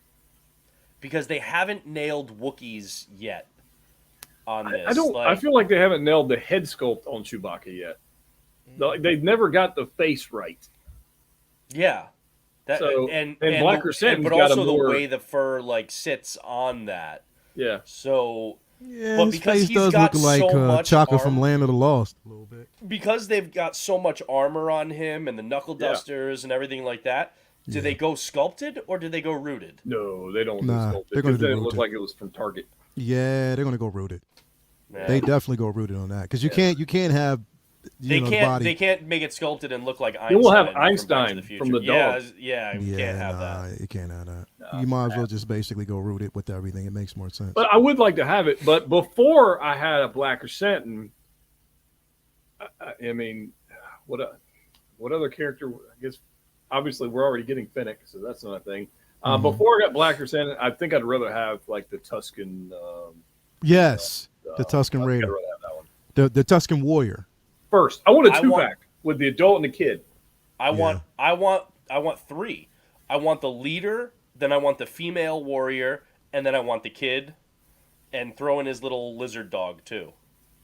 Because they haven't nailed Wookiees yet on this. I feel like they haven't nailed the head sculpt on Chewbacca yet. They've never got the face right. Yeah. And Black Chrysanthemum's but got also a more, the way the fur sits on that. Yeah. So Yeah, but his because face he's does got look like so much Chaka from arm- Land of the Lost a little bit. because they've got so much armor on him and the knuckle Yeah. dusters and everything like that, do they go sculpted or do they go rooted? No, they don't. Nah, sculpt it, they're gonna 'cause do then it looked rooted. like it was from Target. Yeah, they're gonna go rooted. Man. They definitely go rooted on that because you can't have They the can't. body. They can't make it sculpted and look like Einstein. Then we'll have from Back to Einstein the from Future. the dog. Yeah, you can't have that. You can't have that. You might as well just basically go rooted with everything. It makes more sense. But I would like to have it. But before I had a Black Chrysanthemum, I mean, what other character? I guess obviously we're already getting Fennec, so that's not a thing. Before I got Black Chrysanthemum, I think I'd rather have like the Tusken. Yes, the Tusken I'd Raider, rather have that one. the Tusken Warrior. First, I want a I two want- pack with the adult and the kid. I want three. I want the leader, then I want the female warrior, and then I want the kid, and throw in his little lizard dog too.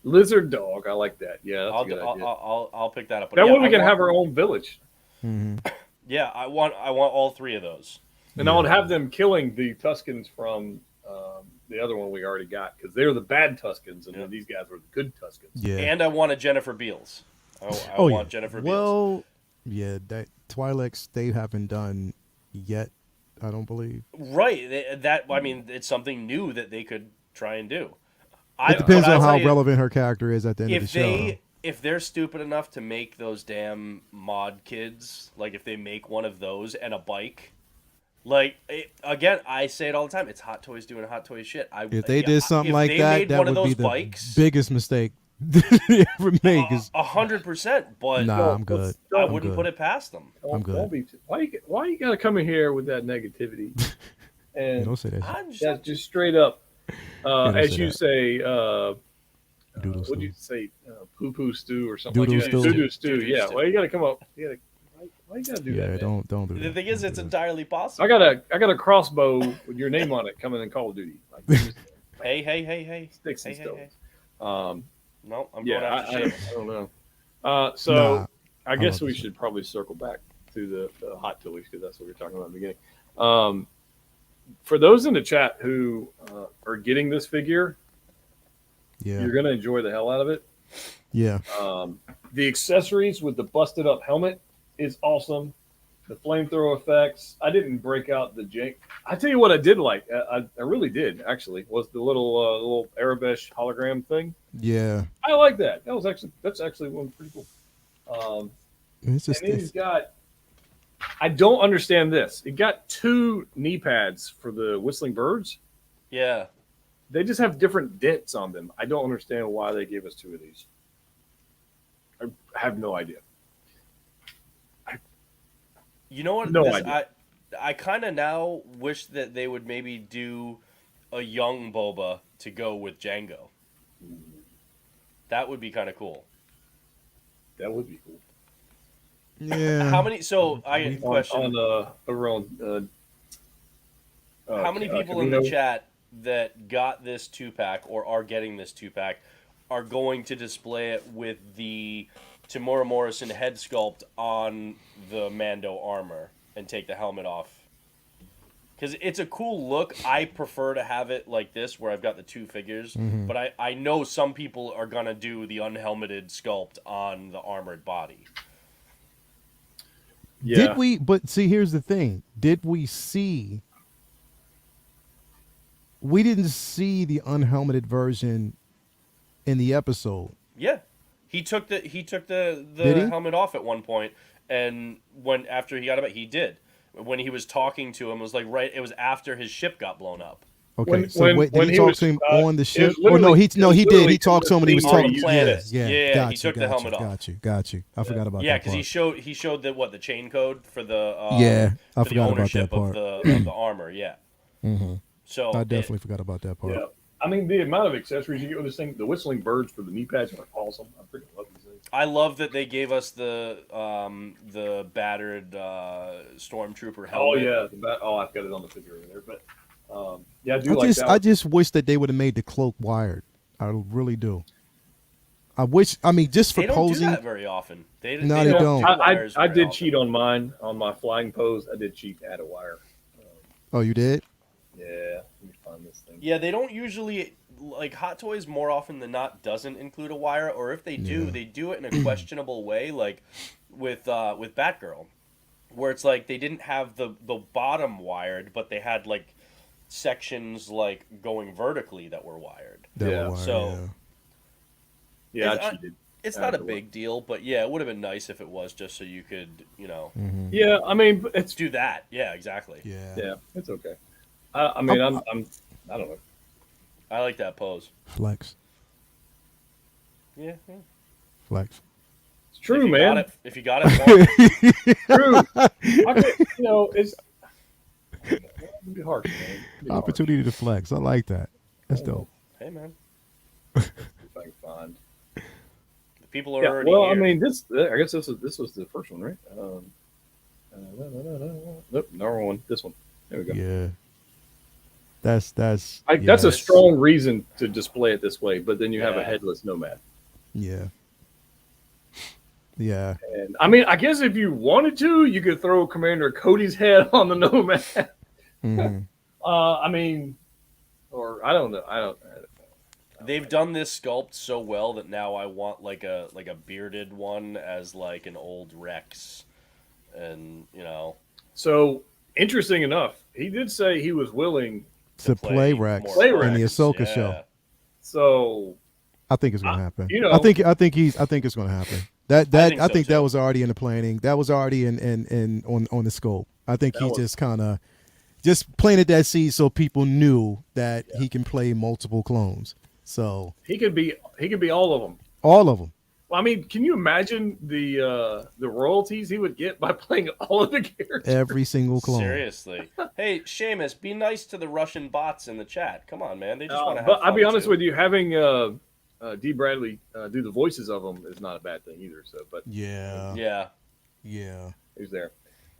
Lizard dog, I like that. Yeah, that's a good idea. I'll pick that up. But That yeah, way we I can want- have our own village, Yeah, I want all three of those. and I would have them killing the Tuskens from the other one we already got because they're the bad Tuskens, and then these guys were the good Tuskens. Yeah. And I want a Jennifer Beals. I yeah. want Jennifer Beals. Well, yeah, that Twi'leks they haven't done yet. I don't believe. Right. It's something new that they could try and do. It depends but on I'll how tell you, relevant her character is at the end of the show. If they're stupid enough to make those damn mod kids, like if they make one of those and a bike, again, I say it all the time. It's Hot Toys doing Hot Toys shit. If they did something if like they that, made that one would of be those the bikes, biggest mistake they ever made. 100%. But Nah, I'm good. I I'm wouldn't good. put it past them. I'm good. Don't be why you got to come in here with that negativity? And Don't say that. I'm just, that's just straight up, don't as say you that. say. Doodle What'd stew. you say? Poo poo stew or something Doodle like that. stew. Doodoo stew. Doodoo Yeah. stew. Well, you got to come up. Why you got to do Yeah, that? Man? don't do that. the thing is, Don't it's do that. entirely possible. I got a crossbow with your name on it coming in Call of Duty. Like, just Hey. sticks and Hey. stones. No, I'm going Yeah, after I Seamus. don't know. So Nah, I guess love we this should probably circle back to the hot toys because that's what we were talking about in the beginning. For those in the chat who are getting this figure, Yeah, you're going to enjoy the hell out of it. yeah. The accessories with the busted up helmet is awesome. The flamethrower effects. I didn't break out the jank. I tell you what I did like. I really did actually was the little Arabesh hologram thing. Yeah, I like that. That's actually one pretty cool. it's just And he's got. I don't understand this. It got 2 knee pads for the whistling birds. Yeah. They just have different dents on them. I don't understand why they gave us 2 of these. I have no idea. You know what? No idea. I kind of now wish that they would maybe do a young Boba to go with Django. That would be kind of cool. That would be cool. yeah. How many? So I question: around. how many people in the chat that got this 2-pack or are getting this 2-pack are going to display it with the Tamora Morrison head sculpt on the Mando armor and take the helmet off? Because it's a cool look. I prefer to have it like this, where I've got the 2 figures. But I know some people are going to do the unhelmeted sculpt on the armored body. Yeah. Did we? But see, here's the thing. Did we see? We didn't see the unhelmeted version in the episode. Yeah, he took the Did he? helmet off at one point, and after he got it, he did. When he was talking to him, it was like it was after his ship got blown up. Okay, When- so when- wait, did when he he talk was, to him on the it ship? was Or no, literally- he it no was he did. literally He talked to him when he was on talking. the planet. Yeah, Yeah, he took the helmet off. Got you. I forgot about Yeah, that because part. he showed the chain code for the Yeah, I for the forgot about ownership that part. of the armor. Yeah. Mm-hmm. So I definitely forgot about that part. Yeah. I mean, the amount of accessories you get with this thing, the whistling birds for the knee pads are awesome. I freaking love these things. I love that they gave us the battered stormtrooper helmet. Oh yeah, I've got it on the figure over there. But yeah, I do like that. I just wish that they would have made the cloak wired. I really do. I wish. I mean, just for They don't posing. do that very often. They No, they they don't. don't. do wires I very did often. cheat on mine on my flying pose. I did cheat add a wire. Oh, you did? Yeah, let me find this thing. Yeah, they don't usually like Hot Toys more often than not doesn't include a wire, or if they do, Yeah. they do it in a questionable way, like with Batgirl, where it's like they didn't have the bottom wired, but they had like sections like going vertically that were wired. That Yeah. were wired, So- Yeah, It's- I cheated. It's I not a had to big deal, but yeah, it would have been nice if it was just so you could, Mhm. Yeah, I mean, it's do that. Yeah, exactly. Yeah. yeah, it's okay. I mean, I don't know. I like that pose. Flex. Yeah. Flex. It's true, if you man. Got it, if you got it, True. It's it'd be harsh, man. It'd be harsh. Opportunity to flex. I like that. That's dope. hey man, If I can find. the people are Yeah, already well, here. I mean, I guess this was the first one, right? Nope, another one. This one. There we go. Yeah. That's That's yes. a strong reason to display it this way, but then you have a Yeah. headless nomad. Yeah. Yeah. And I mean, I guess if you wanted to, you could throw Commander Cody's head on the nomad. Mhm. I mean, or I don't know. I don't know. They've done this sculpt so well that now I want like a bearded one as like an old Rex, and So interesting enough, he did say he was willing. To play Rex more Play in the Rex, Ahsoka yeah. show. So I think it's gonna happen. you know- I think it's gonna happen. That think I so, think too. that was already in the planning. That was already in on the scope. I think That he was- just kind of just planted that seed so people knew that he can play multiple clones. So he could be all of them. all of them. I mean, can you imagine the royalties he would get by playing all of the characters? Every single clone. Seriously. Hey, Seamus, be nice to the Russian bots in the chat. Come on, man. They just want to have But I'll be fun, honest too. with you, having D. Bradley do the voices of them is not a bad thing either. So, but Yeah. Yeah. Yeah. he's there.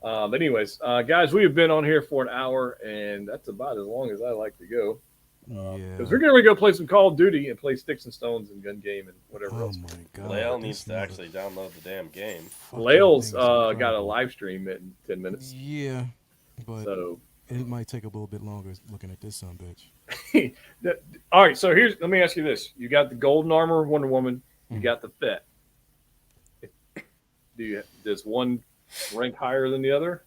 But anyways, guys, we have been on here for an hour, and that's about as long as I like to go. Because we're going to go play some Call of Duty and play Sticks and Stones and Gun Game and whatever Oh else. my god. Lael this needs to mother- actually download the damn game. fucking Lael's thing's got a incredible. live stream in 10 minutes. Yeah, but So, it might take a little bit longer looking at this son bitch. all right. So let me ask you this: you got the golden armor Wonder Woman, you got the Fett. Does one rank higher than the other?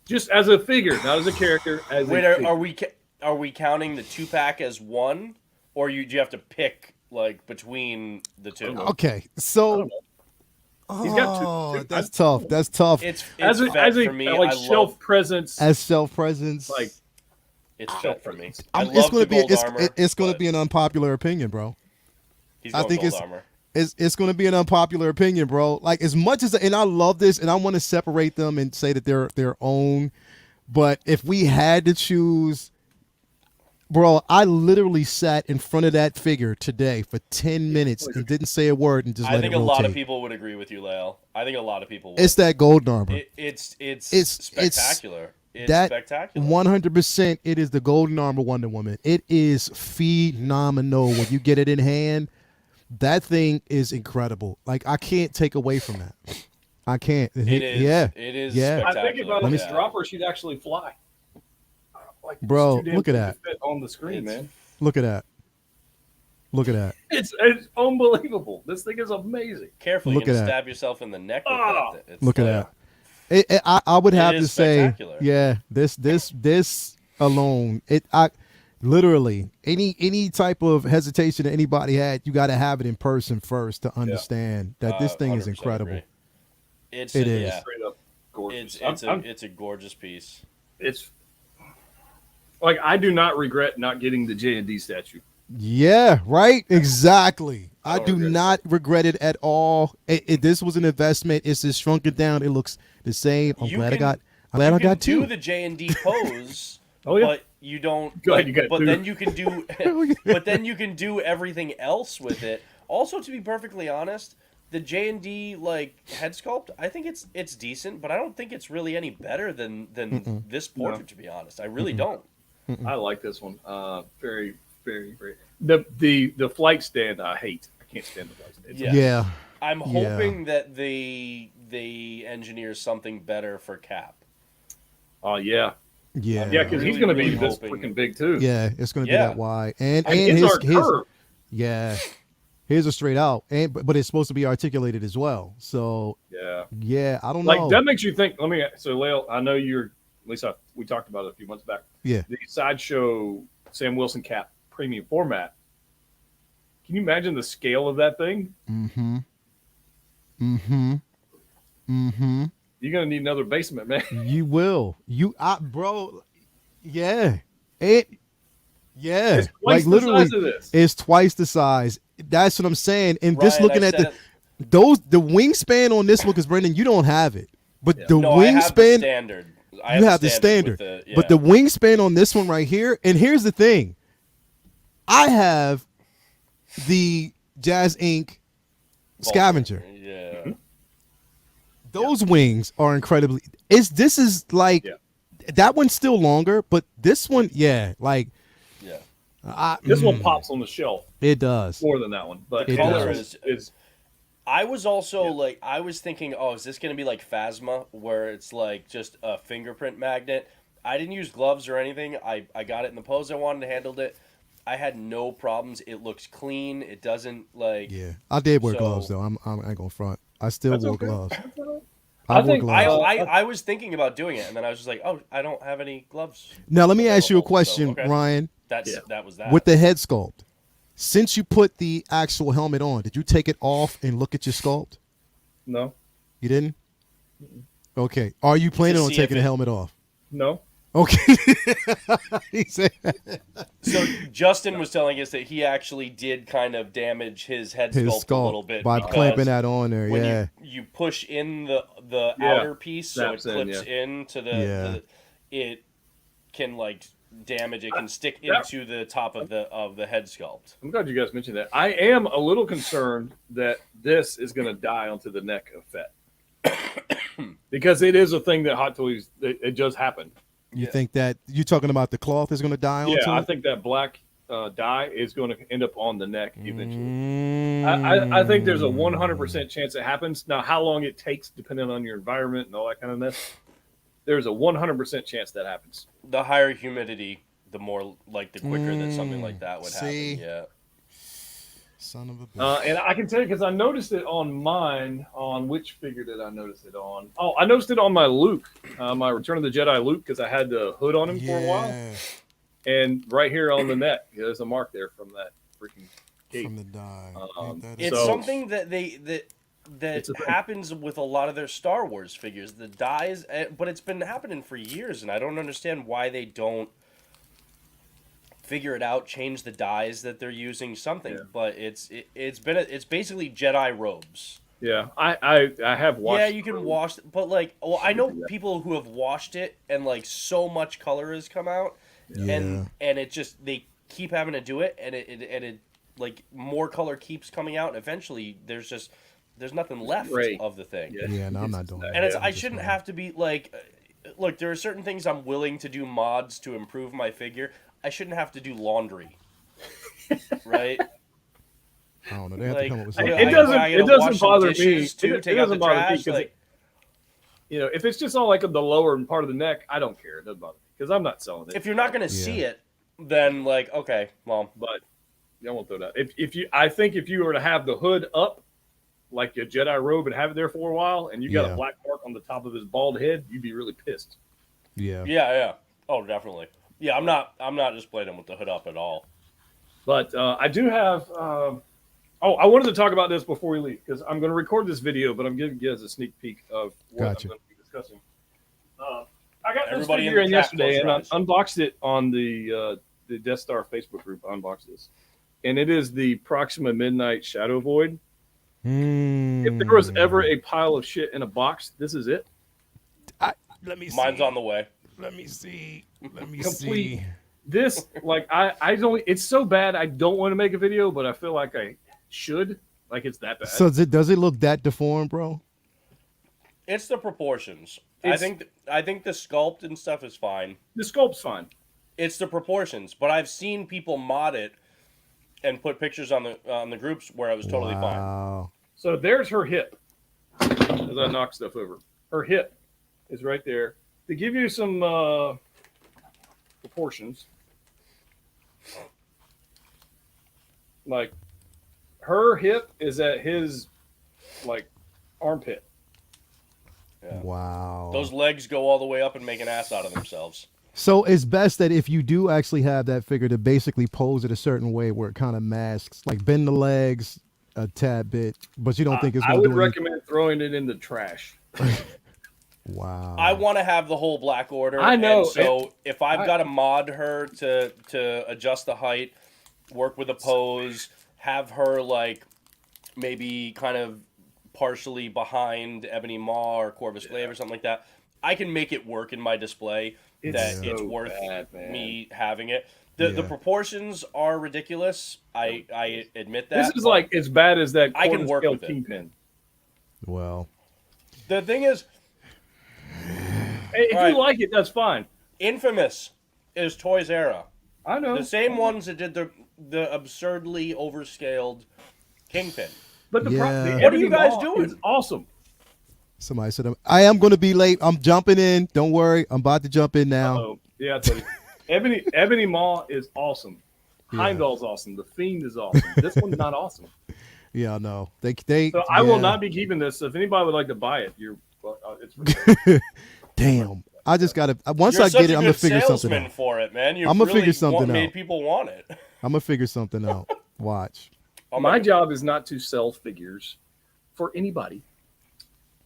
Just as a figure, not as a character. Wait, are we counting the 2-pack as one, or do you have to pick like between the two? Okay, I so don't know. He's got two- that's tough. That's tough. It's as a Fett for me. like I shelf love presence. As self presence, Like it's Fett for me. it's going to be armor, it's going to but be an unpopular opinion, bro. He's I going think gold it's- armor. It's going to be an unpopular opinion, bro. Like as much as and I love this, and I want to separate them and say that they're their own. But if we had to choose, bro, I literally sat in front of that figure today for 10 minutes and didn't say a word and just I let think it a rotate. lot of people would agree with you, Lael. I think a lot of people would. It's that golden armor. It's it's- spectacular. It's that spectacular. 100%. It is the golden armor Wonder Woman. It is phenomenal when you get it in hand. That thing is incredible. Like I can't take away from that. I can't. It is. Yeah. It is Yeah. I spectacular. think about Let on me this yeah. dropper, she'd actually fly. Like, Bro, it's too damn look at big that. to fit on the screen, It's- man. Look at that. Look at that. It's unbelievable. This thing is amazing. Careful, Look you're at gonna that. stab yourself in the neck with Oh. that. It's Look at like- that. I would have It to is say, spectacular. yeah, this alone, I literally any type of hesitation that anybody had, you got to have it in person first to understand that this thing is 100% incredible. agree. It is. Yeah. Straight up gorgeous. It's a gorgeous piece. It's like I do not regret not getting the J&D statue. Yeah, right. Exactly. I don't do regret not regret it at all. This was an investment. It's just shrunken down. It looks the same. I'm glad I got two. Do the J&D pose, Oh, yeah. but you don't. Go ahead, you got but two. then you can do. But then you can do everything else with it. Also, to be perfectly honest, the J&D head sculpt, I think it's decent, but I don't think it's really any better than this portrait. No. To be honest, I really don't. I like this one. Very, very, very. The flight stand I hate. I can't stand the flight stand. Yeah. I'm hoping that they engineer something better for Cap. Oh yeah. Yeah. Yeah, because he's going to be really this hoping- freaking big too. Yeah, it's going to be Yeah. that wide. And his are his curved. yeah. His are straight out, but it's supposed to be articulated as well. So Yeah. I don't Like know. that makes you think. So Lael, I know you're. At least we talked about it a few months back. Yeah. The Sideshow Sam Wilson Cap premium format. Can you imagine the scale of that thing? Mm-hmm. You're gonna need another basement, man. You will. Bro. Yeah. It's twice Like the literally, size of this. it's twice the size. That's what I'm saying. And just Ryan, looking I at said the wingspan on this one, because Brendan, you don't have it, but the No, I have the wingspan. standard. You have the standard, but the wingspan on this one right here. And here's the thing: I have the Jazz Inc. Scavenger. Yeah. Those wings are incredibly. This is like that one's still longer, but this one, Yeah. This one pops on the shelf It does. more than that one, but The this color one is. I was also I was thinking, is this going to be like Phasma, where it's like just a fingerprint magnet? I didn't use gloves or anything. I got it in the pose I wanted, handled it. I had no problems. It looks clean. It doesn't Yeah, I did wear So- gloves though. I ain't gonna front. I still That's wore okay. gloves. I wore think gloves. I was thinking about doing it, and then I was just like, I don't have any gloves. Now let me ask you a available, so, question, okay. Ryan. That was that. With the head sculpt, since you put the actual helmet on, did you take it off and look at your sculpt? no, You didn't. Okay. Are you planning on see taking if the it- helmet off? no. Okay. He said, So Justin was telling us that he actually did kind of damage his head his sculpt a little sculpt bit by because clamping that on there. when Yeah. you push in the Yeah, outer piece, so it snaps in, clips into Yeah. it can damage. It can stick that- into the top of the head sculpt. I'm glad you guys mentioned that. I am a little concerned that this is going to die onto the neck of Fett because it is a thing that Hot Toys it just happened. You think that you're talking about the cloth is going to die onto Yeah, I it? think that black dye is going to end up on the neck eventually. Mm. I think there's a 100% chance it happens. Now, how long it takes, depending on your environment and all that kind of mess, there's a 100% chance that happens. The higher humidity, the more the quicker that something like that would See? happen. Yeah. Son of a bitch. And I can tell you because I noticed it on mine. On which figure did I notice it on? Oh, I noticed it on my Luke, my Return of the Jedi Luke, because I had the hood on him for a while. And right here on the neck, there's a mark there from that freaking cape. From the die. It's So- something that It's a thing. happens with a lot of their Star Wars figures. The dyes, but it's been happening for years, and I don't understand why they don't figure it out, change the dyes that they're using, something. Yeah. But it's basically Jedi robes. Yeah, I have watched. Yeah, you can wash, but I know people who have washed it, and so much color has come out, and it just they keep having to do it, and it more color keeps coming out, and eventually there's nothing left Gray. of the thing. Yeah, no, I'm not doing that. And Yeah, I shouldn't have to be look, there are certain things I'm willing to do mods to improve my figure. I shouldn't have to do laundry, right? I don't know. They have to come up with It something. doesn't bother me. Too, It take out doesn't the bother me trash. because if it's just on the lower part of the neck, I don't care. It doesn't bother me because I'm not selling it. If you're not going to see it, then okay, well, But I won't throw that. I think if you were to have the hood up like a Jedi robe and have it there for a while, and you got Yeah. a black mark on the top of his bald head, you'd be really pissed. Yeah. Yeah. Oh, definitely. Yeah, I'm not just playing him with the hood up at all. But I do have. I wanted to talk about this before we leave because I'm going to record this video, but I'm giving you guys a sneak peek of what Gotcha. I'm going to be discussing. I got Everybody this in figure the in chat, yesterday, and I close your unboxed it on the Death Star Facebook group. I unboxed this, and it is the Proxima Midnight Shadow Void. If there was ever a pile of shit in a box, this is it. Let me see. Mine's on the way. Let me see. Let me Complete. see. This, like, I don't. It's so bad. I don't want to make a video, but I feel like I should. Like, it's that bad. So does it look that deformed, bro? It's the proportions. I think the sculpt and stuff is fine. The sculpt's fine. It's the proportions, but I've seen people mod it and put pictures on the groups where it was totally fine. Wow. So there's her hip. As I knock stuff over, her hip is right there. To give you some proportions, like her hip is at his like armpit. Yeah. Wow. Those legs go all the way up and make an ass out of themselves. So it's best that if you do actually have that figure to basically pose it a certain way where it kind of masks, like bend the legs a tad bit, but you don't think it's I going would to do recommend throwing it in the trash. Wow. I want to have the whole Black Order. I know. And so if I've got to mod her to adjust the height, work with a pose, have her like maybe kind of partially behind Ebony Maw or Corvus Glaive or something like that, I can make it work in my display. It's worth me having it. The proportions are ridiculous. I admit that. This is like as bad as that. I can work with it. Kingpin. Well, the thing is, If right. you like it, that's fine. Infamous is Toys Era. I know. The same ones that did the absurdly overscaled Kingpin. But the Yeah. What are you guys doing? It's awesome. somebody said I am going to be late. I'm jumping in. Don't worry. I'm about to jump in now. Oh, yeah, I tell you. Ebony Maw is awesome. Heimdall's awesome. The Fiend is awesome. This one's not awesome. Yeah, I know. They So I will not be keeping this. So if anybody would like to buy it, it's Damn. I just got to once You're I such get it, a I'm good going to figure something salesman out. for it, man. You've I'ma really figure something made out. people want it. I'm going to figure something out. Watch. My job is not to sell figures for anybody.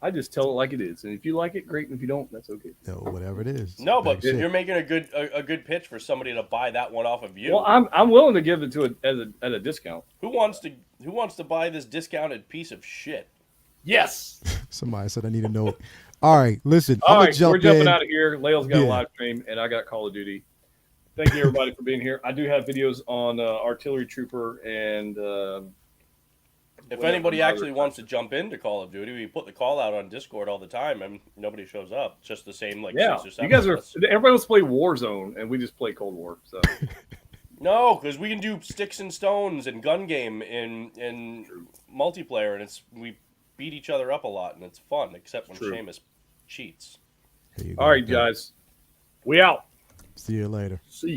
I just tell it like it is, and if you like it, great. And if you don't, that's okay. No, whatever it is. No, but Shit. you're making a good pitch for somebody to buy that one off of you. Well, I'm willing to give it to it at a discount. Who wants to buy this discounted piece of shit? Yes. Somebody said I need a note. All right, listen. All I'm right, gonna jump we're jumping in. out of here. Lael's got a Yeah. live stream, and I got Call of Duty. Thank you, everybody, for being here. I do have videos on Artillery Trooper and. If anybody actually wants to jump into Call of Duty, we put the call out on Discord all the time, and nobody shows up. It's just the same, like, Yeah, 6 or 7 you guys of are. us. Everybody wants to play Warzone, and we just play Cold War. So No, because we can do sticks and stones and gun game in multiplayer, and we beat each other up a lot, and it's fun, except when True. Seamus cheats. Here you go. all right, guys, we out. See you later. See you.